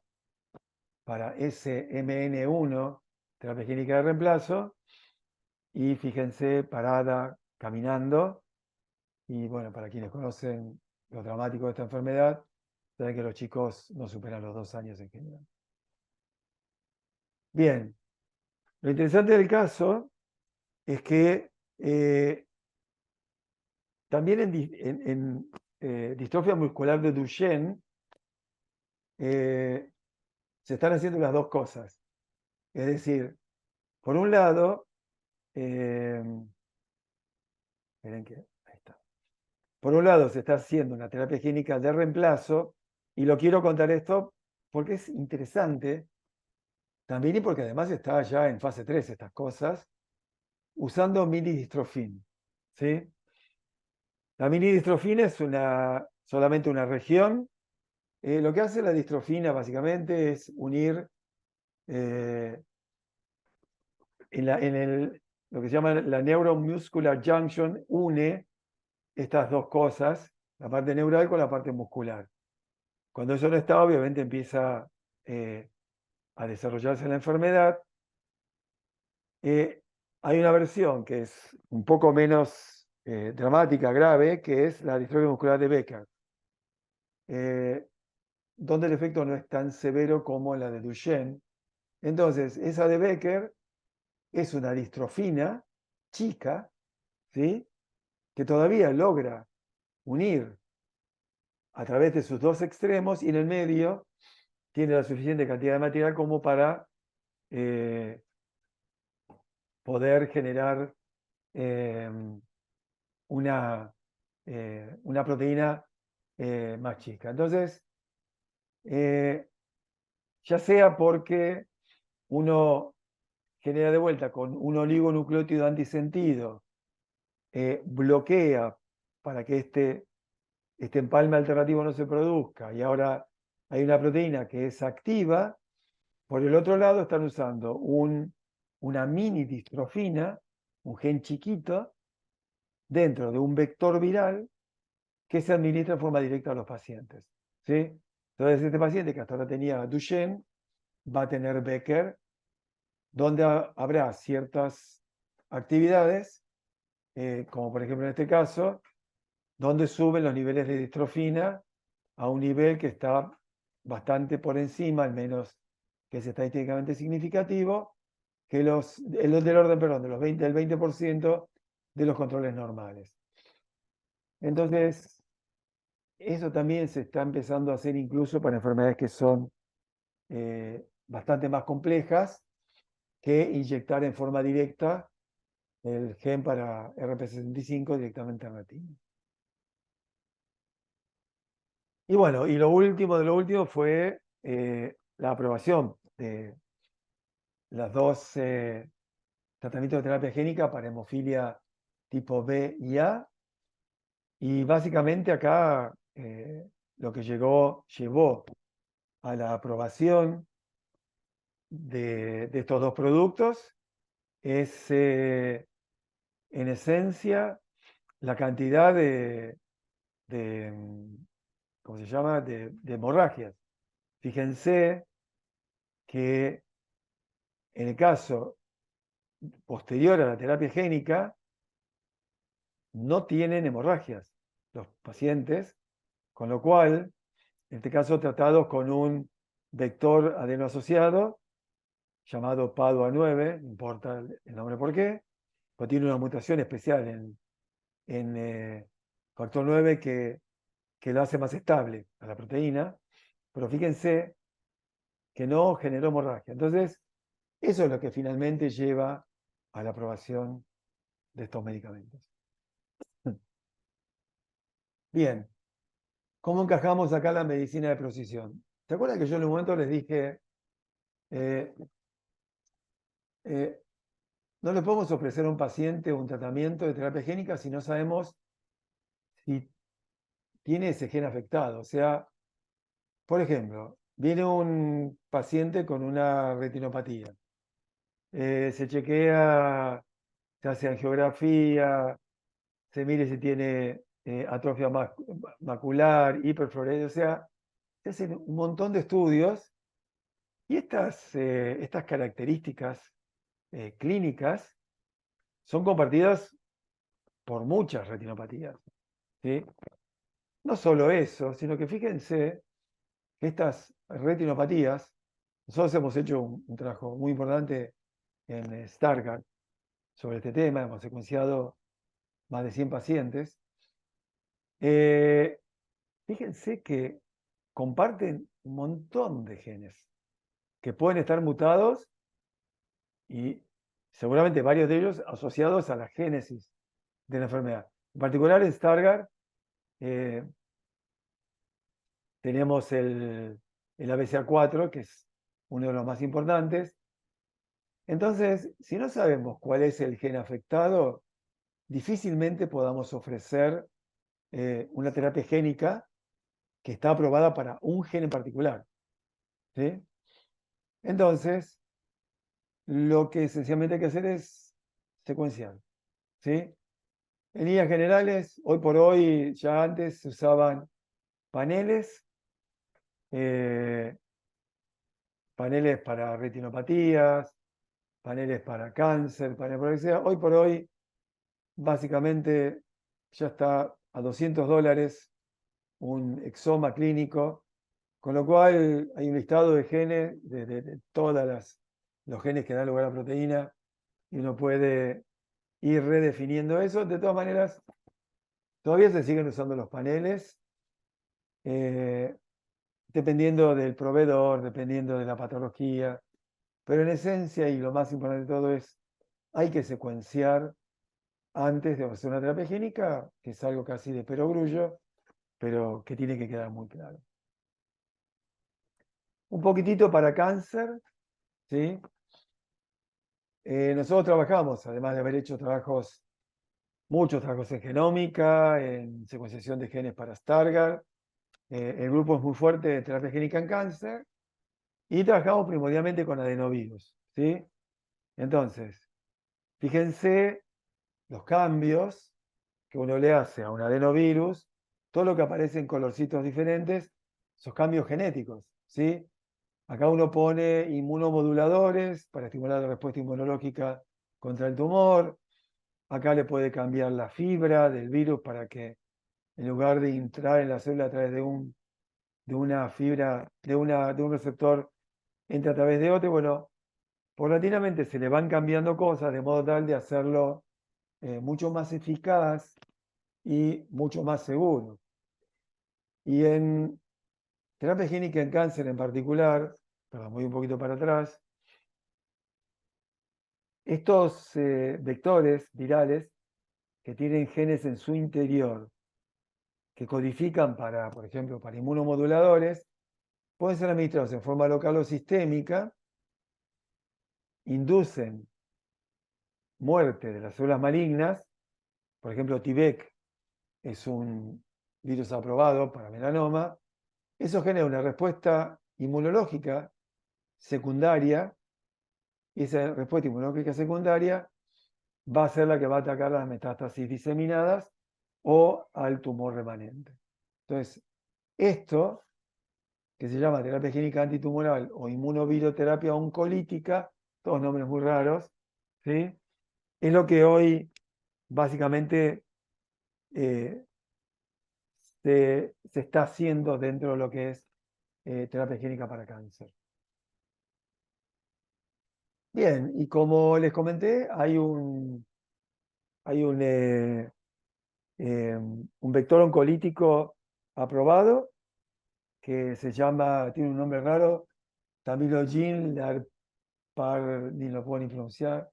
para SMN1, terapia génica de reemplazo, y fíjense, parada, caminando, y bueno, para quienes conocen lo dramático de esta enfermedad, saben que los chicos no superan los 2 años en general. Bien, lo interesante del caso es que también en distrofia muscular de Duchenne se están haciendo las dos cosas. Es decir, por un lado, esperen que, ahí está. Por un lado se está haciendo una terapia génica de reemplazo, y lo quiero contar esto porque es interesante también y porque además está ya en fase 3 estas cosas, usando mini-distrofin, ¿sí? La mini-distrofina es solamente una región. Lo que hace la distrofina básicamente es unir lo que se llama la neuromuscular junction, une estas dos cosas, la parte neural con la parte muscular. Cuando eso no está, obviamente empieza a desarrollarse la enfermedad. Hay una versión que es un poco menos dramática, grave, que es la distrofia muscular de Becker, donde el efecto no es tan severo como la de Duchenne. Entonces, esa de Becker es una distrofina chica, ¿sí?, que todavía logra unir a través de sus dos extremos, y en el medio tiene la suficiente cantidad de material como para poder generar una proteína más chica. Entonces, ya sea porque uno genera de vuelta con un oligonucleótido antisentido, bloquea para que este empalme alternativo no se produzca, y ahora hay una proteína que es activa. Por el otro lado están usando una mini distrofina, un gen chiquito, dentro de un vector viral que se administra en forma directa a los pacientes, ¿sí? Entonces este paciente que hasta ahora tenía Duchenne va a tener Becker, donde habrá ciertas actividades, como por ejemplo en este caso, donde suben los niveles de distrofina a un nivel que está bastante por encima, al menos que es estadísticamente significativo, que del orden, perdón, del 20% de los controles normales. Entonces, eso también se está empezando a hacer incluso para enfermedades que son bastante más complejas que inyectar en forma directa el gen para RP65 directamente en retina. Y bueno, y lo último de lo último fue la aprobación de los dos tratamientos de terapia génica para hemofilia tipo B y A. Y básicamente acá lo que llevó a la aprobación de estos dos productos es, en esencia, la cantidad de, ¿cómo se llama?, de hemorragias. Fíjense que en el caso posterior a la terapia génica no tienen hemorragias los pacientes, con lo cual, en este caso tratados con un vector adenoasociado llamado PADUA9, no importa el nombre por qué, pero tiene una mutación especial en factor 9 que lo hace más estable a la proteína, pero fíjense que no generó hemorragia. Entonces, eso es lo que finalmente lleva a la aprobación de estos medicamentos. Bien, ¿cómo encajamos acá la medicina de precisión? ¿Se acuerdan que yo en un momento les dije, eh, eh, no le podemos ofrecer a un paciente un tratamiento de terapia génica si no sabemos si tiene ese gen afectado? O sea, por ejemplo, viene un paciente con una retinopatía, se chequea, se hace angiografía, se mire si tiene atrofia macular, hiperfluorescencia, o sea, se hacen un montón de estudios y estas características clínicas son compartidas por muchas retinopatías, ¿sí? No solo eso, sino que fíjense que estas retinopatías, nosotros hemos hecho un trabajo muy importante en Stargardt sobre este tema, hemos secuenciado más de 100 pacientes. Fíjense que comparten un montón de genes que pueden estar mutados y seguramente varios de ellos asociados a la génesis de la enfermedad. En particular en Stargardt eh, tenemos el ABCA4, que es uno de los más importantes. Entonces, si no sabemos cuál es el gen afectado, difícilmente podamos ofrecer una terapia génica que está aprobada para un gen en particular, ¿sí? Entonces, lo que esencialmente hay que hacer es secuenciar, ¿sí? En líneas generales, hoy por hoy, ya antes se usaban paneles, eh, paneles para retinopatías, paneles para cáncer, paneles para lo que sea. Hoy por hoy, básicamente, ya está a $200 un exoma clínico, con lo cual hay un listado de genes, de todos los genes que dan lugar a la proteína, y uno puede ir redefiniendo eso. De todas maneras, todavía se siguen usando los paneles, eh, dependiendo del proveedor, dependiendo de la patología, pero en esencia, y lo más importante de todo es, hay que secuenciar antes de hacer una terapia génica, que es algo casi de perogrullo, pero que tiene que quedar muy claro. Un poquitito para cáncer, ¿sí? Nosotros trabajamos, además de haber hecho muchos trabajos en genómica, en secuenciación de genes para Stargardt. El grupo es muy fuerte de terapia génica en cáncer y trabajamos primordialmente con adenovirus, ¿sí? Entonces, fíjense los cambios que uno le hace a un adenovirus, todo lo que aparece en colorcitos diferentes, esos cambios genéticos, ¿sí? Acá uno pone inmunomoduladores para estimular la respuesta inmunológica contra el tumor. Acá le puede cambiar la fibra del virus para que en lugar de entrar en la célula a través de una fibra, de un receptor, entre a través de otro. Bueno, paulatinamente se le van cambiando cosas de modo tal de hacerlo mucho más eficaz y mucho más seguro. Y en terapia génica en cáncer en particular, perdón, voy un poquito para atrás. Estos vectores virales que tienen genes en su interior, que codifican para, por ejemplo, para inmunomoduladores, pueden ser administrados en forma local o sistémica, inducen muerte de las células malignas, por ejemplo, T-VEC es un virus aprobado para melanoma, eso genera una respuesta inmunológica secundaria, y esa respuesta inmunológica secundaria va a ser la que va a atacar las metástasis diseminadas o al tumor remanente. Entonces, esto, que se llama terapia génica antitumoral o inmunoviroterapia oncolítica, todos nombres muy raros, ¿sí? Es lo que hoy básicamente se está haciendo dentro de lo que es terapia génica para cáncer. Bien, y como les comenté, hay un vector oncolítico aprobado que se llama, tiene un nombre raro, Tamilogen ni lo puedo ni pronunciar,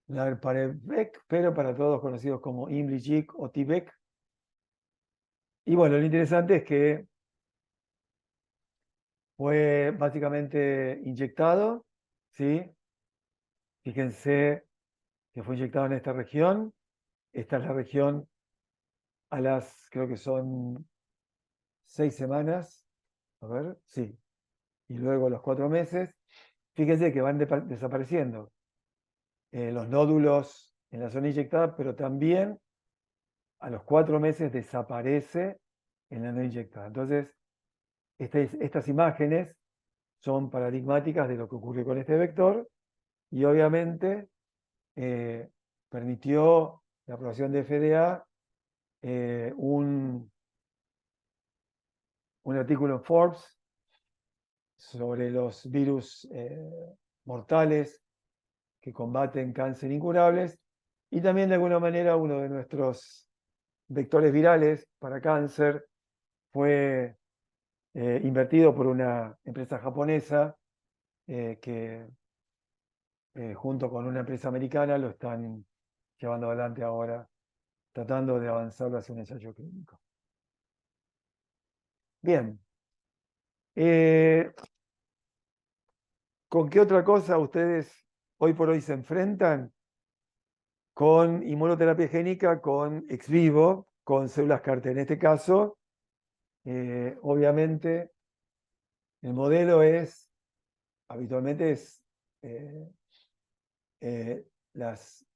Larparevec, pero para todos conocidos como Imligic o T-VEC. Y bueno, lo interesante es que fue básicamente inyectado, ¿sí? Fíjense que fue inyectado en esta región. Esta es la región a las, creo que son 6 semanas, a ver, sí, y luego a los 4 meses. Fíjense que van desapareciendo los nódulos en la zona inyectada, pero también a los 4 meses desaparece en la no inyectada. Entonces, estas imágenes son paradigmáticas de lo que ocurre con este vector y obviamente permitió la aprobación de FDA un artículo en Forbes sobre los virus mortales que combaten cáncer incurables y también de alguna manera uno de nuestros vectores virales para cáncer fue invertido por una empresa japonesa que junto con una empresa americana lo están llevando adelante ahora, tratando de avanzarlo hacia un ensayo clínico. Bien. ¿Con qué otra cosa ustedes hoy por hoy se enfrentan? Con inmunoterapia génica, con ex vivo, con células CAR-T. En este caso, obviamente, el modelo habitualmente es las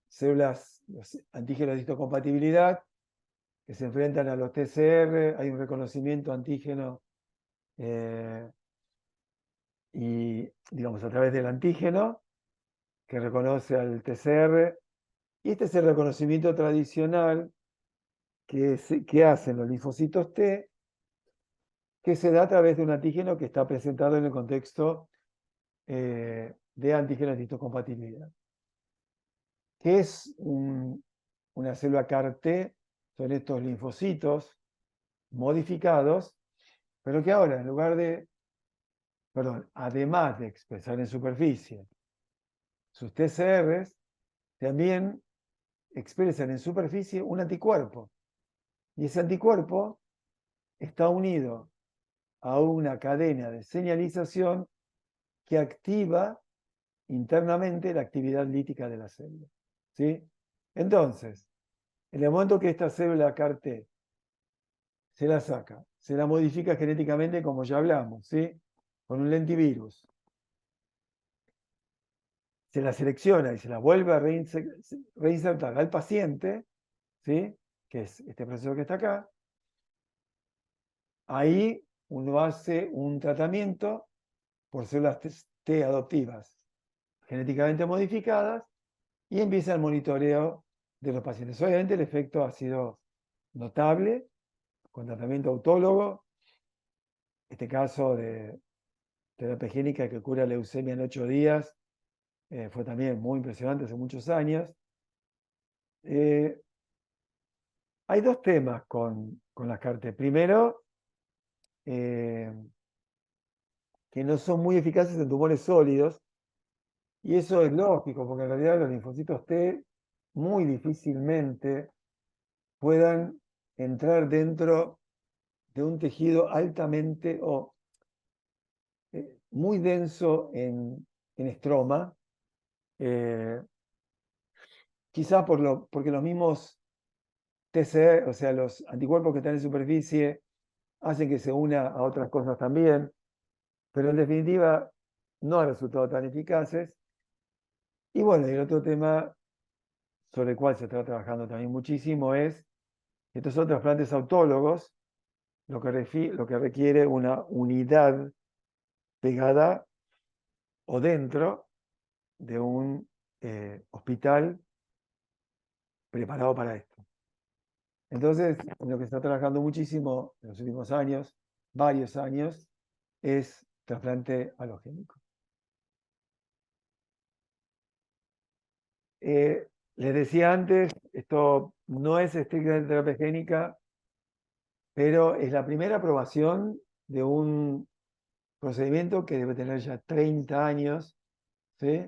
células, los antígenos de histocompatibilidad, que se enfrentan a los TCR, hay un reconocimiento antígeno y, digamos, a través del antígeno que reconoce al TCR, y este es el reconocimiento tradicional que hacen los linfocitos T, que se da a través de un antígeno que está presentado en el contexto de antígenos de histocompatibilidad. ¿Qué es una célula CAR-T? Son estos linfocitos modificados, pero que ahora, en lugar de, perdón, además de expresar en superficie sus TCRs, también expresan en superficie un anticuerpo. Y ese anticuerpo está unido a una cadena de señalización que activa internamente la actividad lítica de la célula. ¿Sí? Entonces, en el momento que esta célula CAR-T se la saca, se la modifica genéticamente, como ya hablamos, ¿sí? Con un lentivirus, se la selecciona y se la vuelve a reinsertar al paciente, ¿sí? Que es este proceso que está acá, ahí uno hace un tratamiento por células T adoptivas genéticamente modificadas y empieza el monitoreo de los pacientes. Obviamente el efecto ha sido notable con tratamiento autólogo, este caso de terapia génica que cura leucemia en 8 días fue también muy impresionante hace muchos años. Hay dos temas con las CAR-T. Primero, que no son muy eficaces en tumores sólidos, y eso es lógico, porque en realidad los linfocitos T muy difícilmente puedan entrar dentro de un tejido altamente o muy denso en estroma, quizás porque los mismos TCE, o sea, los anticuerpos que están en superficie, hacen que se una a otras cosas también, pero en definitiva no han resultado tan eficaces. Y bueno, el otro tema sobre el cual se está trabajando también muchísimo es que estos son trasplantes autólogos, lo que requiere una unidad pegada o dentro de un hospital preparado para esto. Entonces, lo que está trabajando muchísimo en los últimos años, varios años, es trasplante halogénico. Les decía antes, esto no es estrictamente terapia génica, pero es la primera aprobación de un procedimiento que debe tener ya 30 años, ¿sí?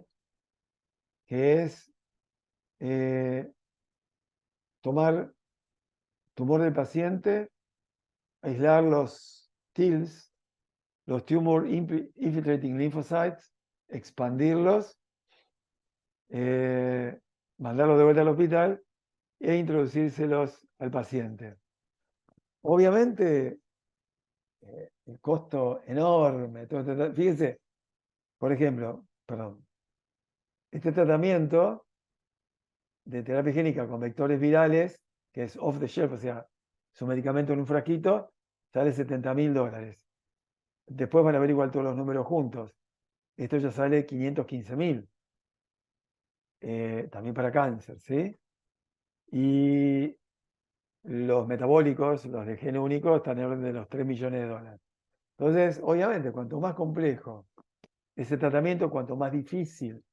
Que es tomar tumor del paciente, aislar los TILs, los Tumor Infiltrating Lymphocytes, expandirlos, mandarlos de vuelta al hospital e introducírselos al paciente. Obviamente, el costo enorme. Fíjense, por ejemplo, perdón, este tratamiento de terapia génica con vectores virales, que es off the shelf, o sea, su medicamento en un frasquito, sale $70.000. Después van a ver igual todos los números juntos. Esto ya sale 515.000. También para cáncer, ¿sí? Y los metabólicos, los de gen único, están en orden de los $3 millones. Entonces, obviamente, cuanto más complejo ese tratamiento, cuanto más difícil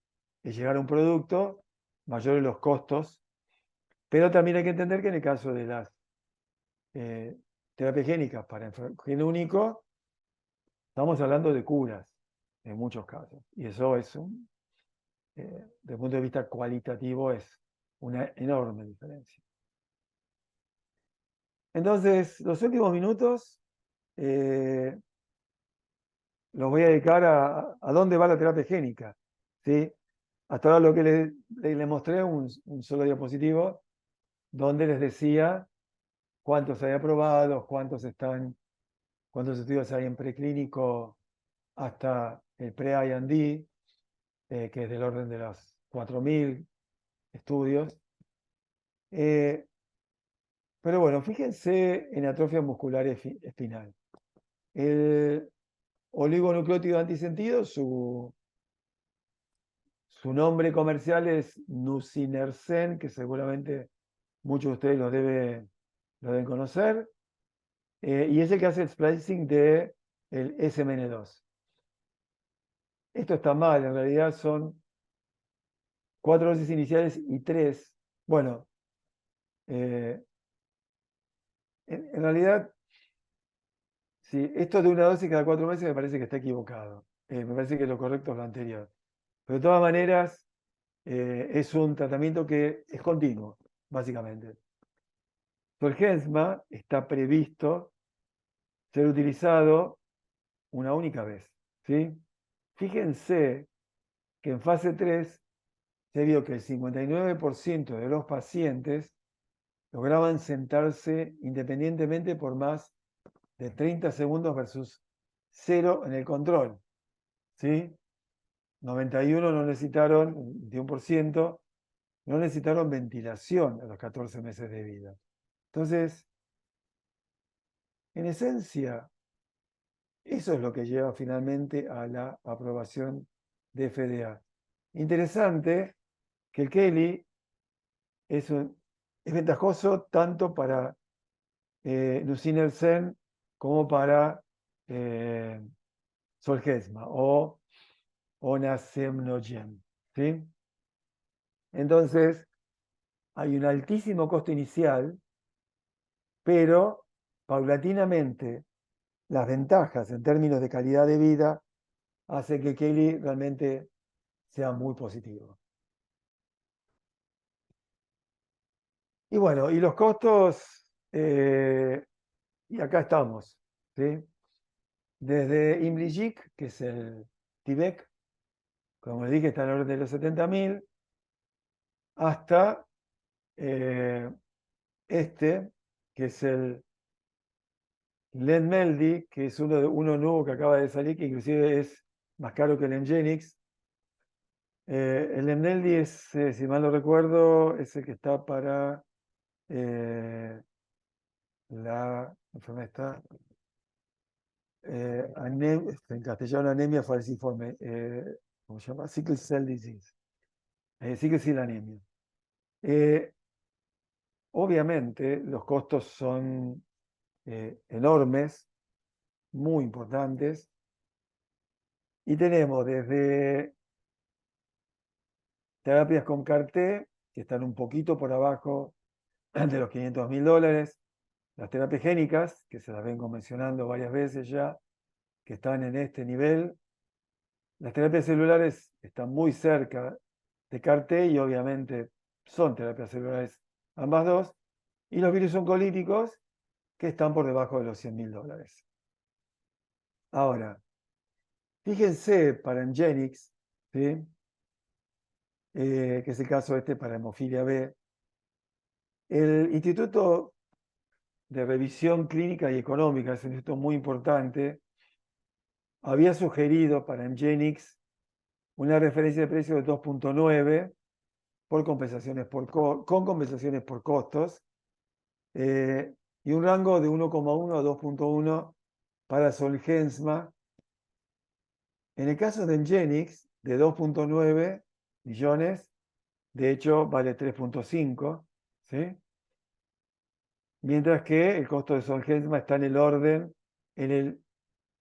es llegar a un producto, mayores los costos. Pero también hay que entender que en el caso de las terapias génicas para gen único, estamos hablando de curas en muchos casos. Y eso es desde el punto de vista cualitativo, es una enorme diferencia. Entonces, los últimos minutos los voy a dedicar a dónde va la terapia génica, ¿sí? Hasta ahora lo que les mostré un solo diapositivo donde les decía cuántos hay aprobados, cuántos estudios hay en preclínico hasta el pre-IND, que es del orden de los 4.000 estudios. Pero bueno, fíjense en atrofia muscular espinal. El oligonucleótido antisentido, su nombre comercial es Nusinersen, que seguramente muchos de ustedes lo deben conocer, y es el que hace el splicing de el SMN2. Esto está mal, en realidad son 4 dosis iniciales y 3. Bueno, en realidad, sí, esto de una dosis cada 4 meses me parece que está equivocado. Me parece que lo correcto es lo anterior. Pero de todas maneras, es un tratamiento que es continuo, básicamente. Zolgensma está previsto ser utilizado una única vez, ¿sí? Fíjense que en fase 3 se vio que el 59% de los pacientes lograban sentarse independientemente por más de 30 segundos versus 0 en el control, ¿sí? 91 no necesitaron, 21%, no necesitaron ventilación a los 14 meses de vida. Entonces, en esencia, eso es lo que lleva finalmente a la aprobación de FDA. Interesante que el Kelly es ventajoso tanto para Nusinersen como para Zolgensma o Onasemnogen, ¿sí? Entonces, hay un altísimo costo inicial, pero paulatinamente las ventajas en términos de calidad de vida hace que Kelly realmente sea muy positivo. Y bueno, y los costos, y acá estamos, ¿sí? Desde Imrigic, que es el Tibek, como les dije, está en el orden de los 70.000, hasta este, que es el Lenmeldi, que es uno nuevo que acaba de salir, que inclusive es más caro que el Ngenix. El Lenmeldi es, si mal no recuerdo, es el que está para la enfermedad está, en castellano anemia falciforme, ¿cómo se llama? Sickle Cell Disease, Sickle Cell Anemia. Eh, Obviamente los costos son enormes, muy importantes, y tenemos desde terapias con CAR-T, que están un poquito por abajo de los $500.000, las terapias génicas, que se las ven mencionando varias veces ya, que están en este nivel. Las terapias celulares están muy cerca de CAR-T y obviamente son terapias celulares ambas dos. Y los virus oncolíticos, que están por debajo de los $100.000. Ahora, fíjense para Ngenix, ¿sí? Que es el caso este para hemofilia B, el Instituto de Revisión Clínica y Económica, es un instituto muy importante, había sugerido para Ngenix una referencia de precio de 2.9 con compensaciones por costos, y un rango de 1,1 a 2.1 para Zolgensma. En el caso de Ngenix, de 2.9 millones, de hecho vale 3.5, ¿sí? Mientras que el costo de Zolgensma está en el orden, en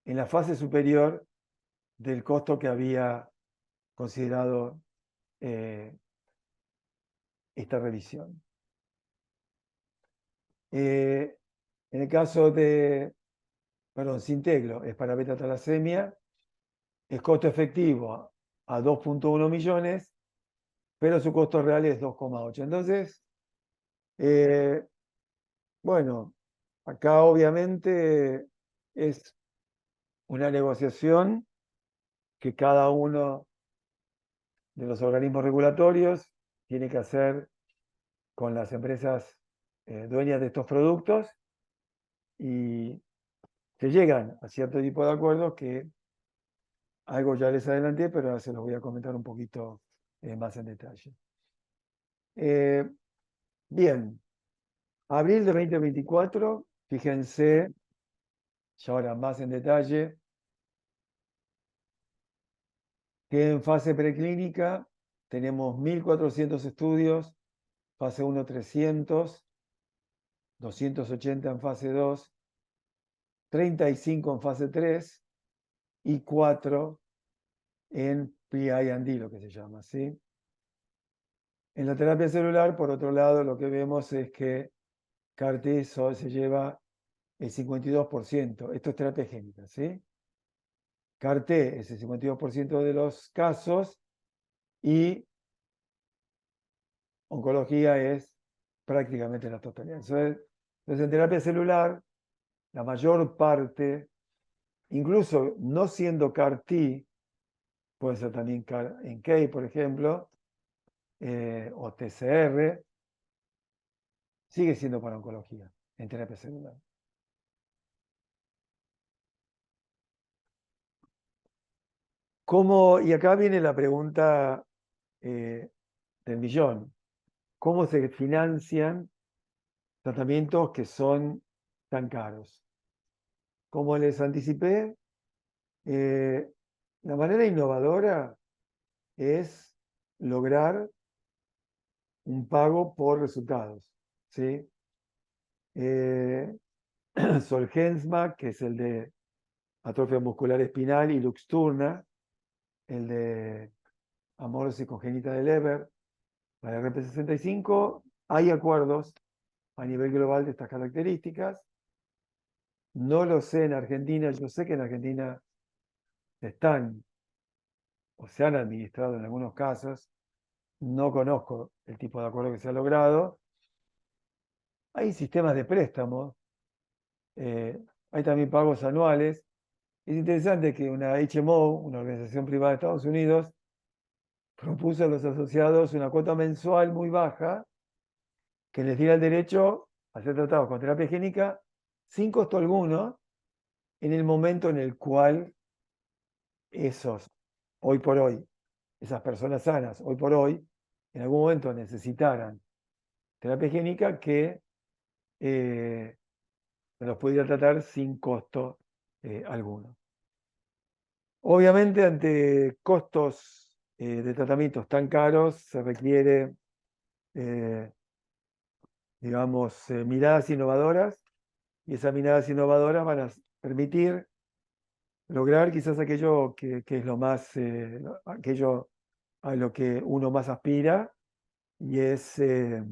la fase superior del costo que había considerado esta revisión. En el caso de, perdón, Sinteglo es para beta talasemia, es costo efectivo a 2.1 millones, pero su costo real es 2,8. Entonces, bueno, acá obviamente es una negociación que cada uno de los organismos regulatorios tiene que hacer con las empresas dueñas de estos productos, y se llegan a cierto tipo de acuerdos que algo ya les adelanté, pero ahora se los voy a comentar un poquito más en detalle. Bien, abril de 2024, fíjense, y ahora más en detalle, que en fase preclínica tenemos 1.400 estudios, fase 1 300, 280 en fase 2, 35 en fase 3 y 4 en PI&D, lo que se llama, ¿sí? En la terapia celular, por otro lado, lo que vemos es que CAR-T se lleva el 52%. Esto es terapia génica, ¿sí? CAR-T es el 52% de los casos y oncología es prácticamente la totalidad. Entonces, en terapia celular, la mayor parte, incluso no siendo CAR-T, puede ser también CAR-NK, por ejemplo, o TCR, sigue siendo para oncología en terapia celular. Y acá viene la pregunta del millón. ¿Cómo se financian tratamientos que son tan caros? Como les anticipé, la manera innovadora es lograr un pago por resultados, ¿sí? Zolgensma, que es el de atrofia muscular espinal, y Luxturna, el de amorfosis congénita de Leber, para RP65, hay acuerdos a nivel global de estas características. No lo sé en Argentina, yo sé que en Argentina están o se han administrado en algunos casos, no conozco el tipo de acuerdo que se ha logrado. Hay sistemas de préstamos, hay también pagos anuales. Es interesante que una HMO, una organización privada de Estados Unidos, propuso a los asociados una cuota mensual muy baja que les diera el derecho a ser tratados con terapia higiénica sin costo alguno en el momento en el cual esos, hoy por hoy, esas personas sanas, hoy por hoy, en algún momento necesitaran terapia higiénica que se los pudiera tratar sin costo alguno. Obviamente, ante costos de tratamientos tan caros, se requiere, digamos, miradas innovadoras, y esas miradas innovadoras van a permitir lograr quizás aquello que es lo más, aquello a lo que uno más aspira, y es que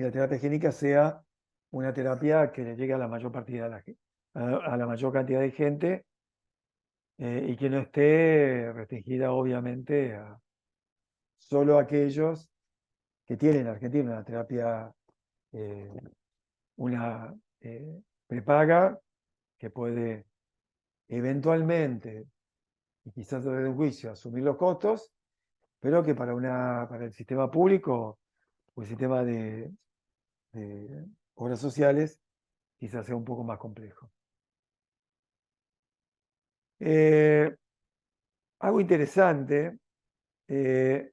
la terapia higiénica sea una terapia que le llegue a la mayor partida de a la mayor cantidad de gente, y que no esté restringida obviamente a solo aquellos que tienen en Argentina una terapia, eh, una prepaga, que puede eventualmente, y quizás desde un juicio, asumir los costos, pero que para el sistema público o el sistema de obras sociales quizás sea un poco más complejo. Eh, Algo interesante es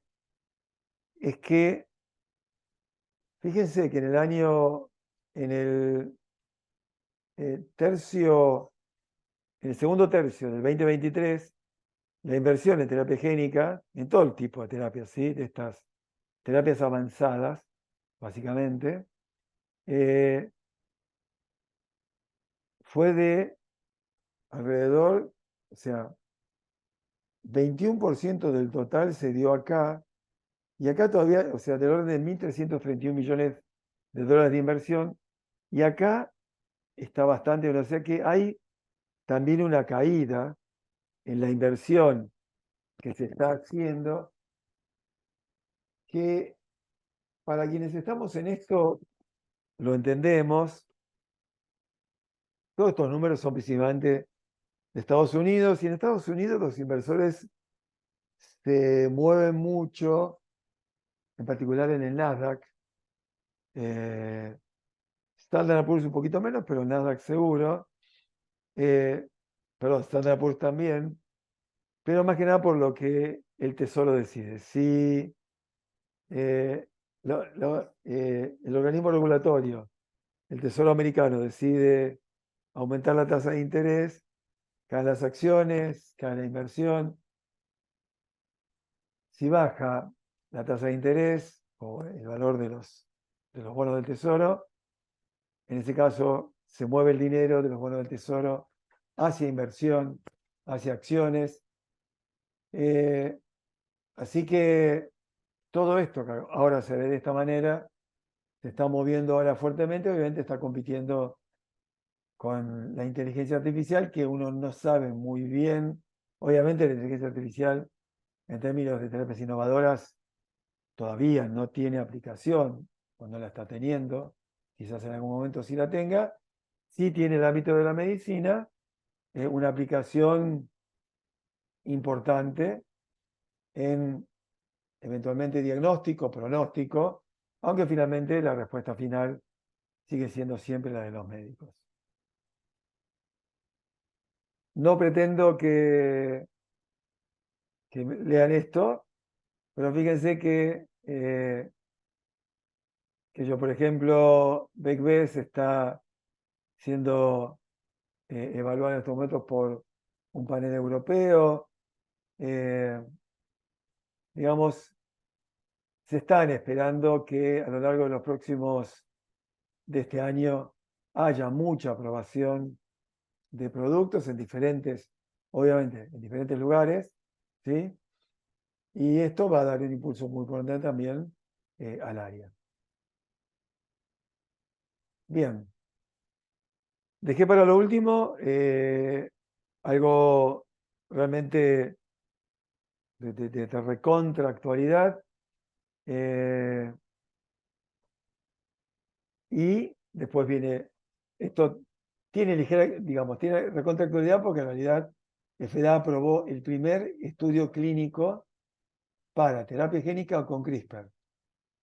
que, fíjense que en el tercio, en el segundo tercio del 2023, la inversión en terapia higiénica, en todo el tipo de terapias, ¿sí? De estas terapias avanzadas, básicamente, eh, fue de alrededor, o sea, 21% del total se dio acá, y acá todavía, o sea, del orden de 1.331 millones de dólares de inversión, y acá está bastante, o sea que hay también una caída en la inversión que se está haciendo, que para quienes estamos en esto lo entendemos. Todos estos números son principalmente de Estados Unidos, y en Estados Unidos los inversores se mueven mucho, en particular en el Nasdaq. Standard Poor's un poquito menos, pero el Nasdaq seguro. Perdón, Standard Poor's también, pero más que nada por lo que el Tesoro decide. Si eh, el organismo regulatorio, el Tesoro americano, decide aumentar la tasa de interés, caen las acciones, cae la inversión. Si baja la tasa de interés o el valor de los bonos del Tesoro, en ese caso se mueve el dinero de los bonos del Tesoro hacia inversión, hacia acciones. Eh, Así que todo esto que ahora se ve de esta manera, se está moviendo ahora fuertemente, obviamente está compitiendo con la inteligencia artificial, que uno no sabe muy bien. Obviamente la inteligencia artificial en términos de terapias innovadoras todavía no tiene aplicación, cuando la está teniendo, quizás en algún momento sí la tenga. Sí tiene el ámbito de la medicina, una aplicación importante en eventualmente diagnóstico, pronóstico, aunque finalmente la respuesta final sigue siendo siempre la de los médicos. No pretendo que lean esto, pero fíjense que yo, por ejemplo, BECBES está siendo evaluado en estos momentos por un panel europeo. Digamos, se están esperando que a lo largo de los próximos, de este año, haya mucha aprobación de productos en diferentes, obviamente, en diferentes lugares, ¿sí? Y esto va a dar un impulso muy importante también al área. Bien, dejé para lo último algo realmente de recontra actualidad. Y después viene, esto tiene ligera, digamos, tiene recontra actualidad porque en realidad FDA aprobó el primer estudio clínico para terapia génica con CRISPR.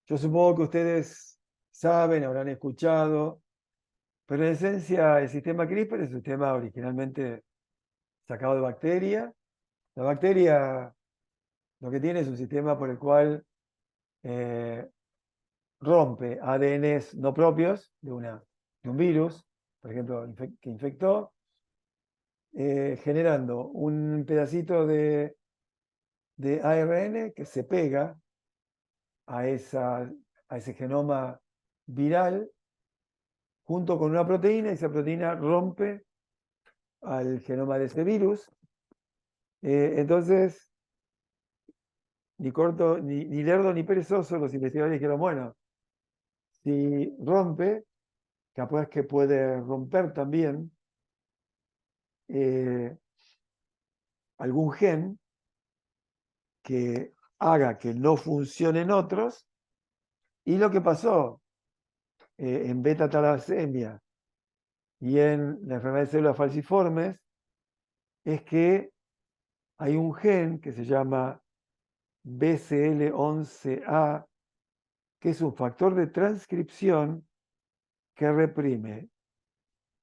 Yo supongo que ustedes saben, habrán escuchado, pero en esencia el sistema CRISPR es un sistema originalmente sacado de bacteria. La bacteria lo que tiene es un sistema por el cual rompe ADNs no propios de un virus, por ejemplo, que infectó, generando un pedacito de ARN que se pega a, a ese genoma viral junto con una proteína, y esa proteína rompe al genoma de ese virus. Entonces, ni corto, ni lerdo, ni perezoso, los investigadores dijeron, bueno, si rompe, capaz que puede romper también algún gen que haga que no funcionen otros. Y lo que pasó en beta talasemia y en la enfermedad de células falciformes es que hay un gen que se llama BCL11A, que es un factor de transcripción que reprime,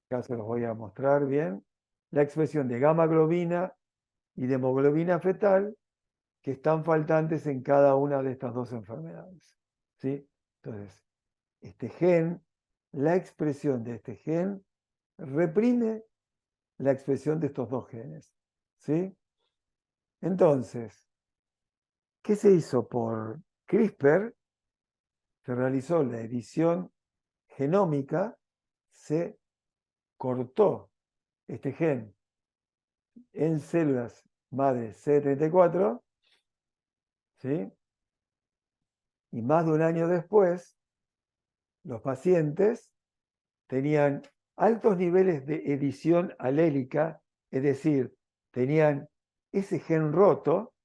acá se los voy a mostrar bien, la expresión de gamma globina y de hemoglobina fetal que están faltantes en cada una de estas dos enfermedades. ¿Sí? Entonces, este gen, la expresión de este gen reprime la expresión de estos dos genes. ¿Sí? Entonces, ¿qué se hizo por CRISPR? Se realizó la edición genómica, se cortó este gen en células madre CD34, ¿sí? Y más de un año después, los pacientes tenían altos niveles de edición alélica, es decir, tenían ese gen roto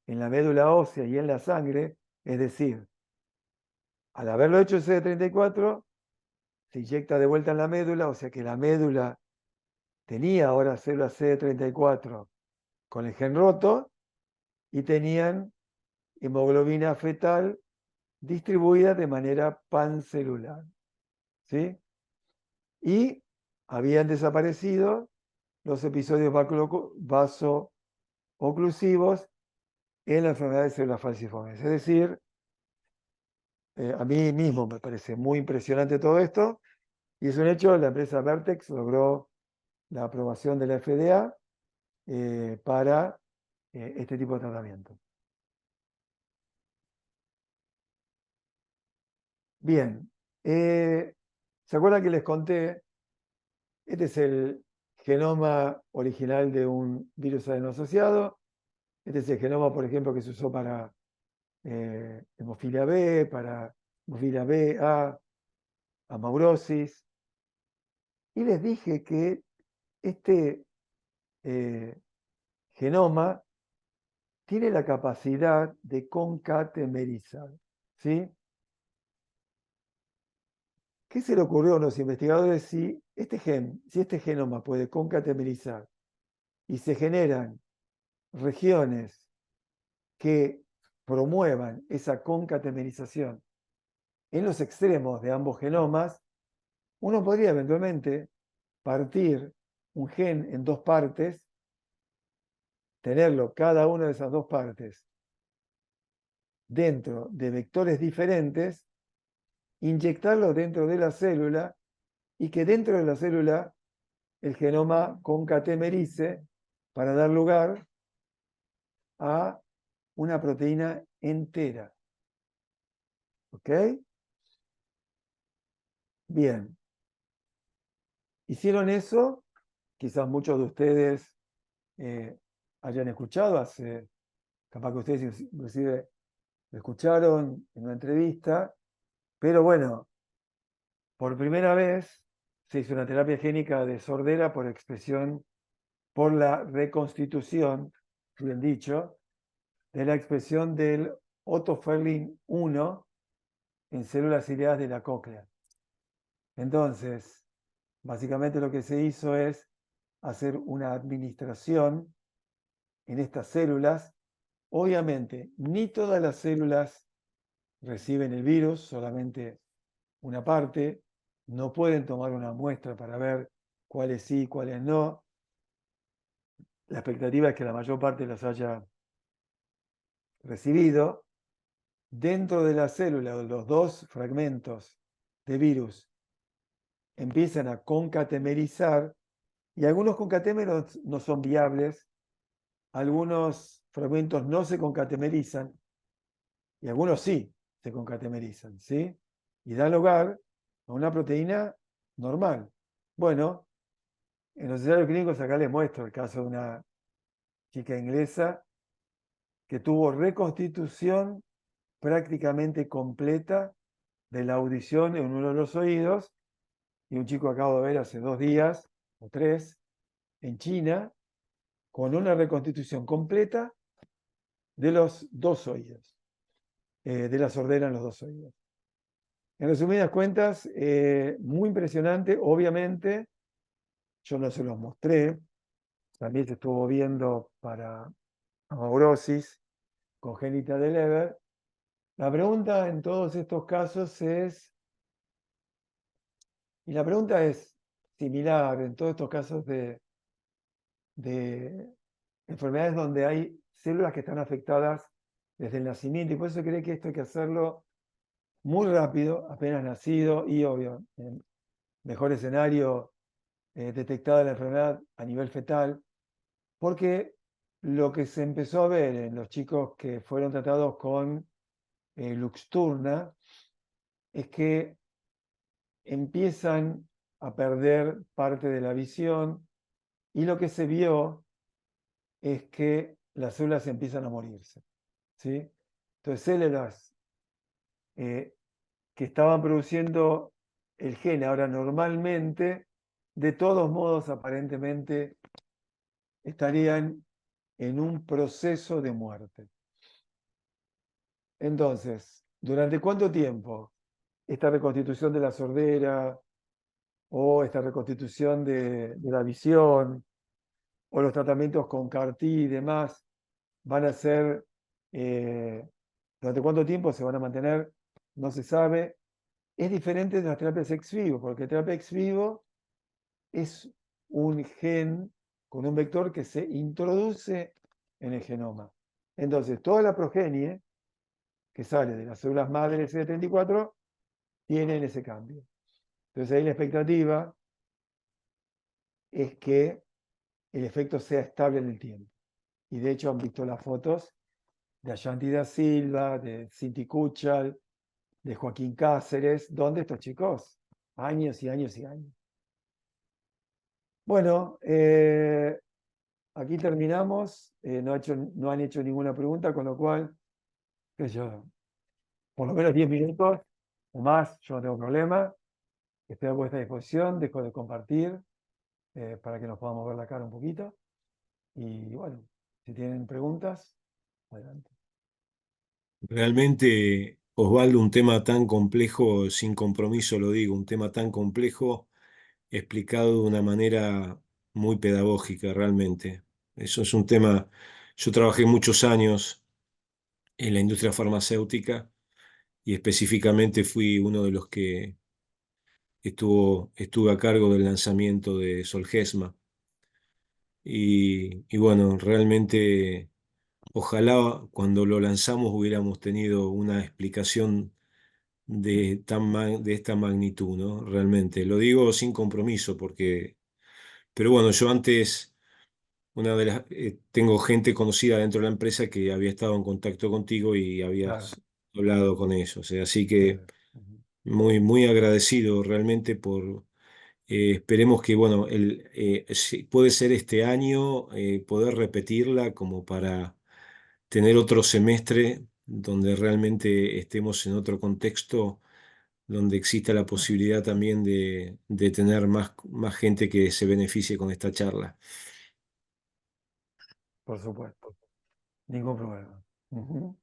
en la médula ósea y en la sangre, es decir, al haberlo hecho el CD34, se inyecta de vuelta en la médula, o sea que la médula tenía ahora células CD34 con el gen roto y tenían hemoglobina fetal distribuida de manera pancelular. ¿Sí? Y habían desaparecido los episodios vaso-oclusivos en la enfermedad de células falciformes. Es decir, a mí mismo me parece muy impresionante todo esto, y es un hecho, la empresa Vertex logró la aprobación de la FDA para este tipo de tratamiento. Bien, ¿se acuerdan que les conté? Este es el genoma original de un virus adeno-asociado. Este es el genoma, por ejemplo, que se usó para hemofilia B, para hemofilia B, A, amaurosis. Y les dije que este genoma tiene la capacidad de concatemerizar. ¿Sí? ¿Qué se le ocurrió a los investigadores si este genoma puede concatemerizar y se generan regiones que promuevan esa concatemerización en los extremos de ambos genomas? Uno podría eventualmente partir un gen en dos partes, tenerlo cada una de esas dos partes dentro de vectores diferentes, inyectarlo dentro de la célula y que dentro de la célula el genoma concatemerice para dar lugar a una proteína entera. ¿Ok? Bien. Hicieron eso, quizás muchos de ustedes hayan escuchado, capaz que ustedes inclusive lo escucharon en una entrevista, pero bueno, por primera vez se hizo una terapia génica de sordera por la reconstitución, bien dicho, de la expresión del otoferlin 1 en células ciliadas de la cóclea. Entonces, básicamente lo que se hizo es hacer una administración en estas células. Obviamente, ni todas las células reciben el virus, solamente una parte. No pueden tomar una muestra para ver cuáles sí y cuáles no. La expectativa es que la mayor parte las haya recibido. Dentro de la célula, los dos fragmentos de virus empiezan a concatemerizar y algunos concatémeros no son viables, algunos fragmentos no se concatemerizan y algunos sí se concatemerizan, ¿sí? Y da lugar a una proteína normal. Bueno, en los ensayos clínicos acá les muestro el caso de una chica inglesa que tuvo reconstitución prácticamente completa de la audición en uno de los oídos, y un chico acabo de ver hace 2 días o 3 en China con una reconstitución completa de los dos oídos, de la sordera en los dos oídos. En resumidas cuentas, muy impresionante. Obviamente, yo no se los mostré, también se estuvo viendo para amaurosis congénita de Leber. La pregunta en todos estos casos es, y la pregunta es similar en todos estos casos de enfermedades donde hay células que están afectadas desde el nacimiento, y por eso creo que esto hay que hacerlo muy rápido, apenas nacido, y obvio, en mejor escenario, detectada la enfermedad a nivel fetal, porque lo que se empezó a ver en los chicos que fueron tratados con Luxturna es que empiezan a perder parte de la visión, y lo que se vio es que las células empiezan a morirse, ¿sí? Entonces, células que estaban produciendo el gen ahora normalmente, de todos modos, aparentemente, estarían en un proceso de muerte. Entonces, ¿durante cuánto tiempo esta reconstitución de la sordera o esta reconstitución de la visión o los tratamientos con CAR-T y demás van a ser, durante cuánto tiempo se van a mantener? No se sabe. Es diferente de las terapias ex vivo, porque terapia ex vivo es un gen con un vector que se introduce en el genoma. Entonces, toda la progenie que sale de las células madre CD34 tienen ese cambio. Entonces, ahí la expectativa es que el efecto sea estable en el tiempo. Y de hecho han visto las fotos de Ashanti da Silva, de Cinti Kuchal, de Joaquín Cáceres, donde estos chicos, años y años y años. Bueno, aquí terminamos. No han hecho ninguna pregunta, con lo cual, qué sé yo, por lo menos 10 minutos o más, yo no tengo problema. Estoy a vuestra disposición, dejo de compartir para que nos podamos ver la cara un poquito. Y bueno, si tienen preguntas, adelante. Realmente, Osvaldo, un tema tan complejo, sin compromiso lo digo, un tema tan complejo explicado de una manera muy pedagógica, realmente. Eso es un tema, yo trabajé muchos años en la industria farmacéutica y específicamente fui uno de los que estuve a cargo del lanzamiento de Zolgensma. Y bueno, realmente ojalá cuando lo lanzamos hubiéramos tenido una explicación de esta magnitud, ¿no? Realmente. Lo digo sin compromiso porque, pero bueno, yo antes, tengo gente conocida dentro de la empresa que había estado en contacto contigo y Claro, habías hablado con ellos. Así sí. que muy, muy agradecido realmente por, esperemos que, bueno, si puede ser este año, poder repetirla como para tener otro semestre donde realmente estemos en otro contexto, donde exista la posibilidad también de tener más gente que se beneficie con esta charla. Por supuesto, ningún problema. Ujú.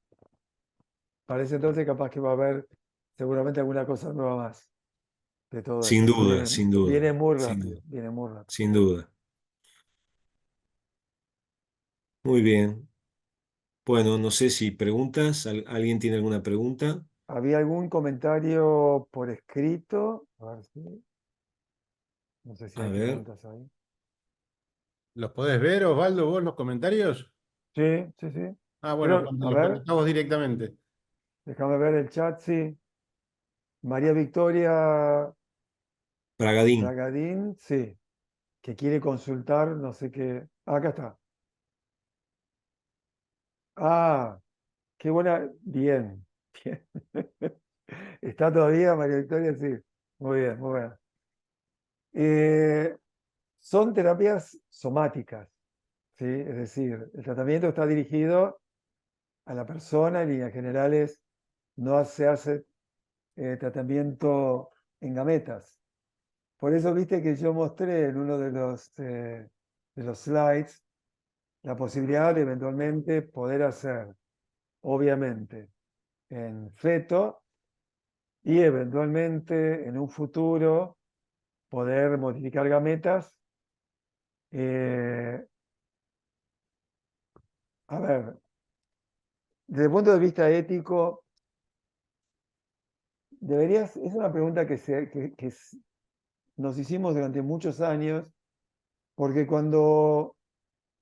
Parece entonces capaz que va a haber seguramente alguna cosa nueva más de todo Sin esto. duda, Viene, sin viene duda, muy sin rápido, duda, viene muy rápido. sin duda. Muy bien. Bueno, no sé si preguntas, ¿alguien tiene alguna pregunta? ¿Había algún comentario por escrito? A ver si, no sé si A hay ver, preguntas ahí. ¿Los podés ver, Osvaldo, vos los comentarios? Sí, sí, sí. Ah, bueno, Creo, a los ver, contestamos directamente. déjame ver el chat, sí. María Victoria Bragadín. Bragadín, sí, que quiere consultar, no sé qué. Ah, acá está. Ah, qué buena. Bien, bien. ¿Está todavía María Victoria? Sí. Muy bien, muy bien. Eh, son terapias somáticas, ¿sí? Es decir, el tratamiento está dirigido a la persona, en líneas generales, no se hace tratamiento en gametas. Por eso viste que yo mostré en uno de los slides la posibilidad de eventualmente poder hacer, obviamente, en feto y eventualmente en un futuro poder modificar gametas. eh, a ver, desde el punto de vista ético, es una pregunta nos hicimos durante muchos años, porque cuando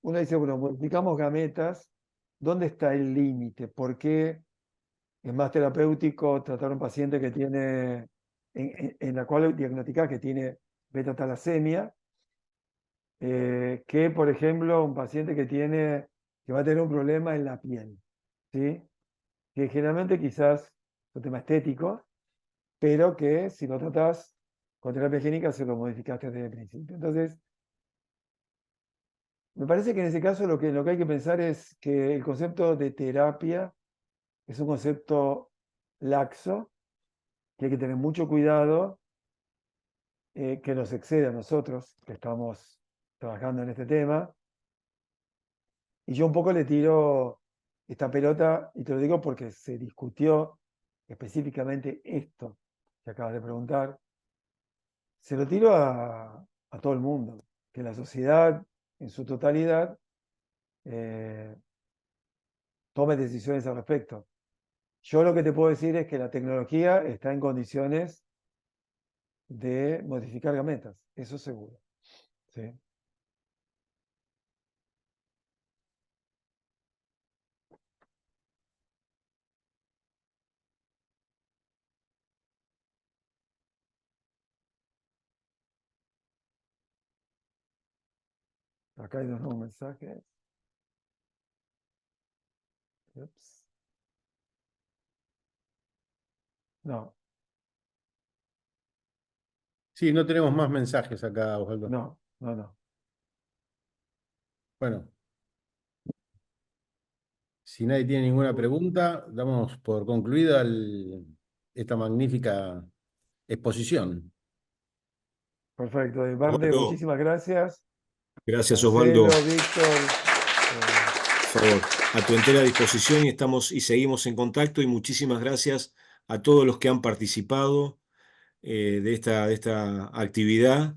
uno dice, bueno, modificamos gametas, ¿dónde está el límite? ¿Por qué es más terapéutico tratar a un paciente que tiene, en la cual diagnosticar que tiene beta-talasemia, que, por ejemplo, un paciente que va a tener un problema en la piel, ¿sí? Que generalmente quizás es un tema estético, pero que si lo tratás con terapia génica se lo modificaste desde el principio. Entonces, me parece que en ese caso lo que hay que pensar es que el concepto de terapia es un concepto laxo, que hay que tener mucho cuidado, que nos excede a nosotros que estamos trabajando en este tema. Y yo un poco le tiro esta pelota, y te lo digo porque se discutió específicamente esto que acabas de preguntar. Se lo tiro a todo el mundo, que la sociedad en su totalidad eh, tome decisiones al respecto. Yo lo que te puedo decir es que la tecnología está en condiciones de modificar gametas, eso seguro. ¿Sí? Acá hay dos nuevos mensajes. Ups. No, Sí, no tenemos más mensajes acá, Osvaldo. no, no, no. Bueno, si nadie tiene ninguna pregunta, damos por concluida esta magnífica exposición. Perfecto. De mi parte, Osvaldo, muchísimas gracias. gracias Osvaldo, Marcelo, Víctor, por favor, a tu entera disposición y estamos y seguimos en contacto y muchísimas gracias a todos los que han participado de esta actividad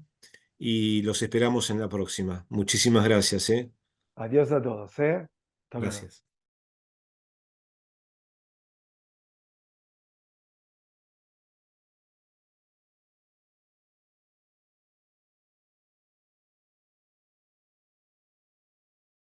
y los esperamos en la próxima. Muchísimas gracias, ¿eh? adiós a todos, ¿eh? Hasta luego. Gracias.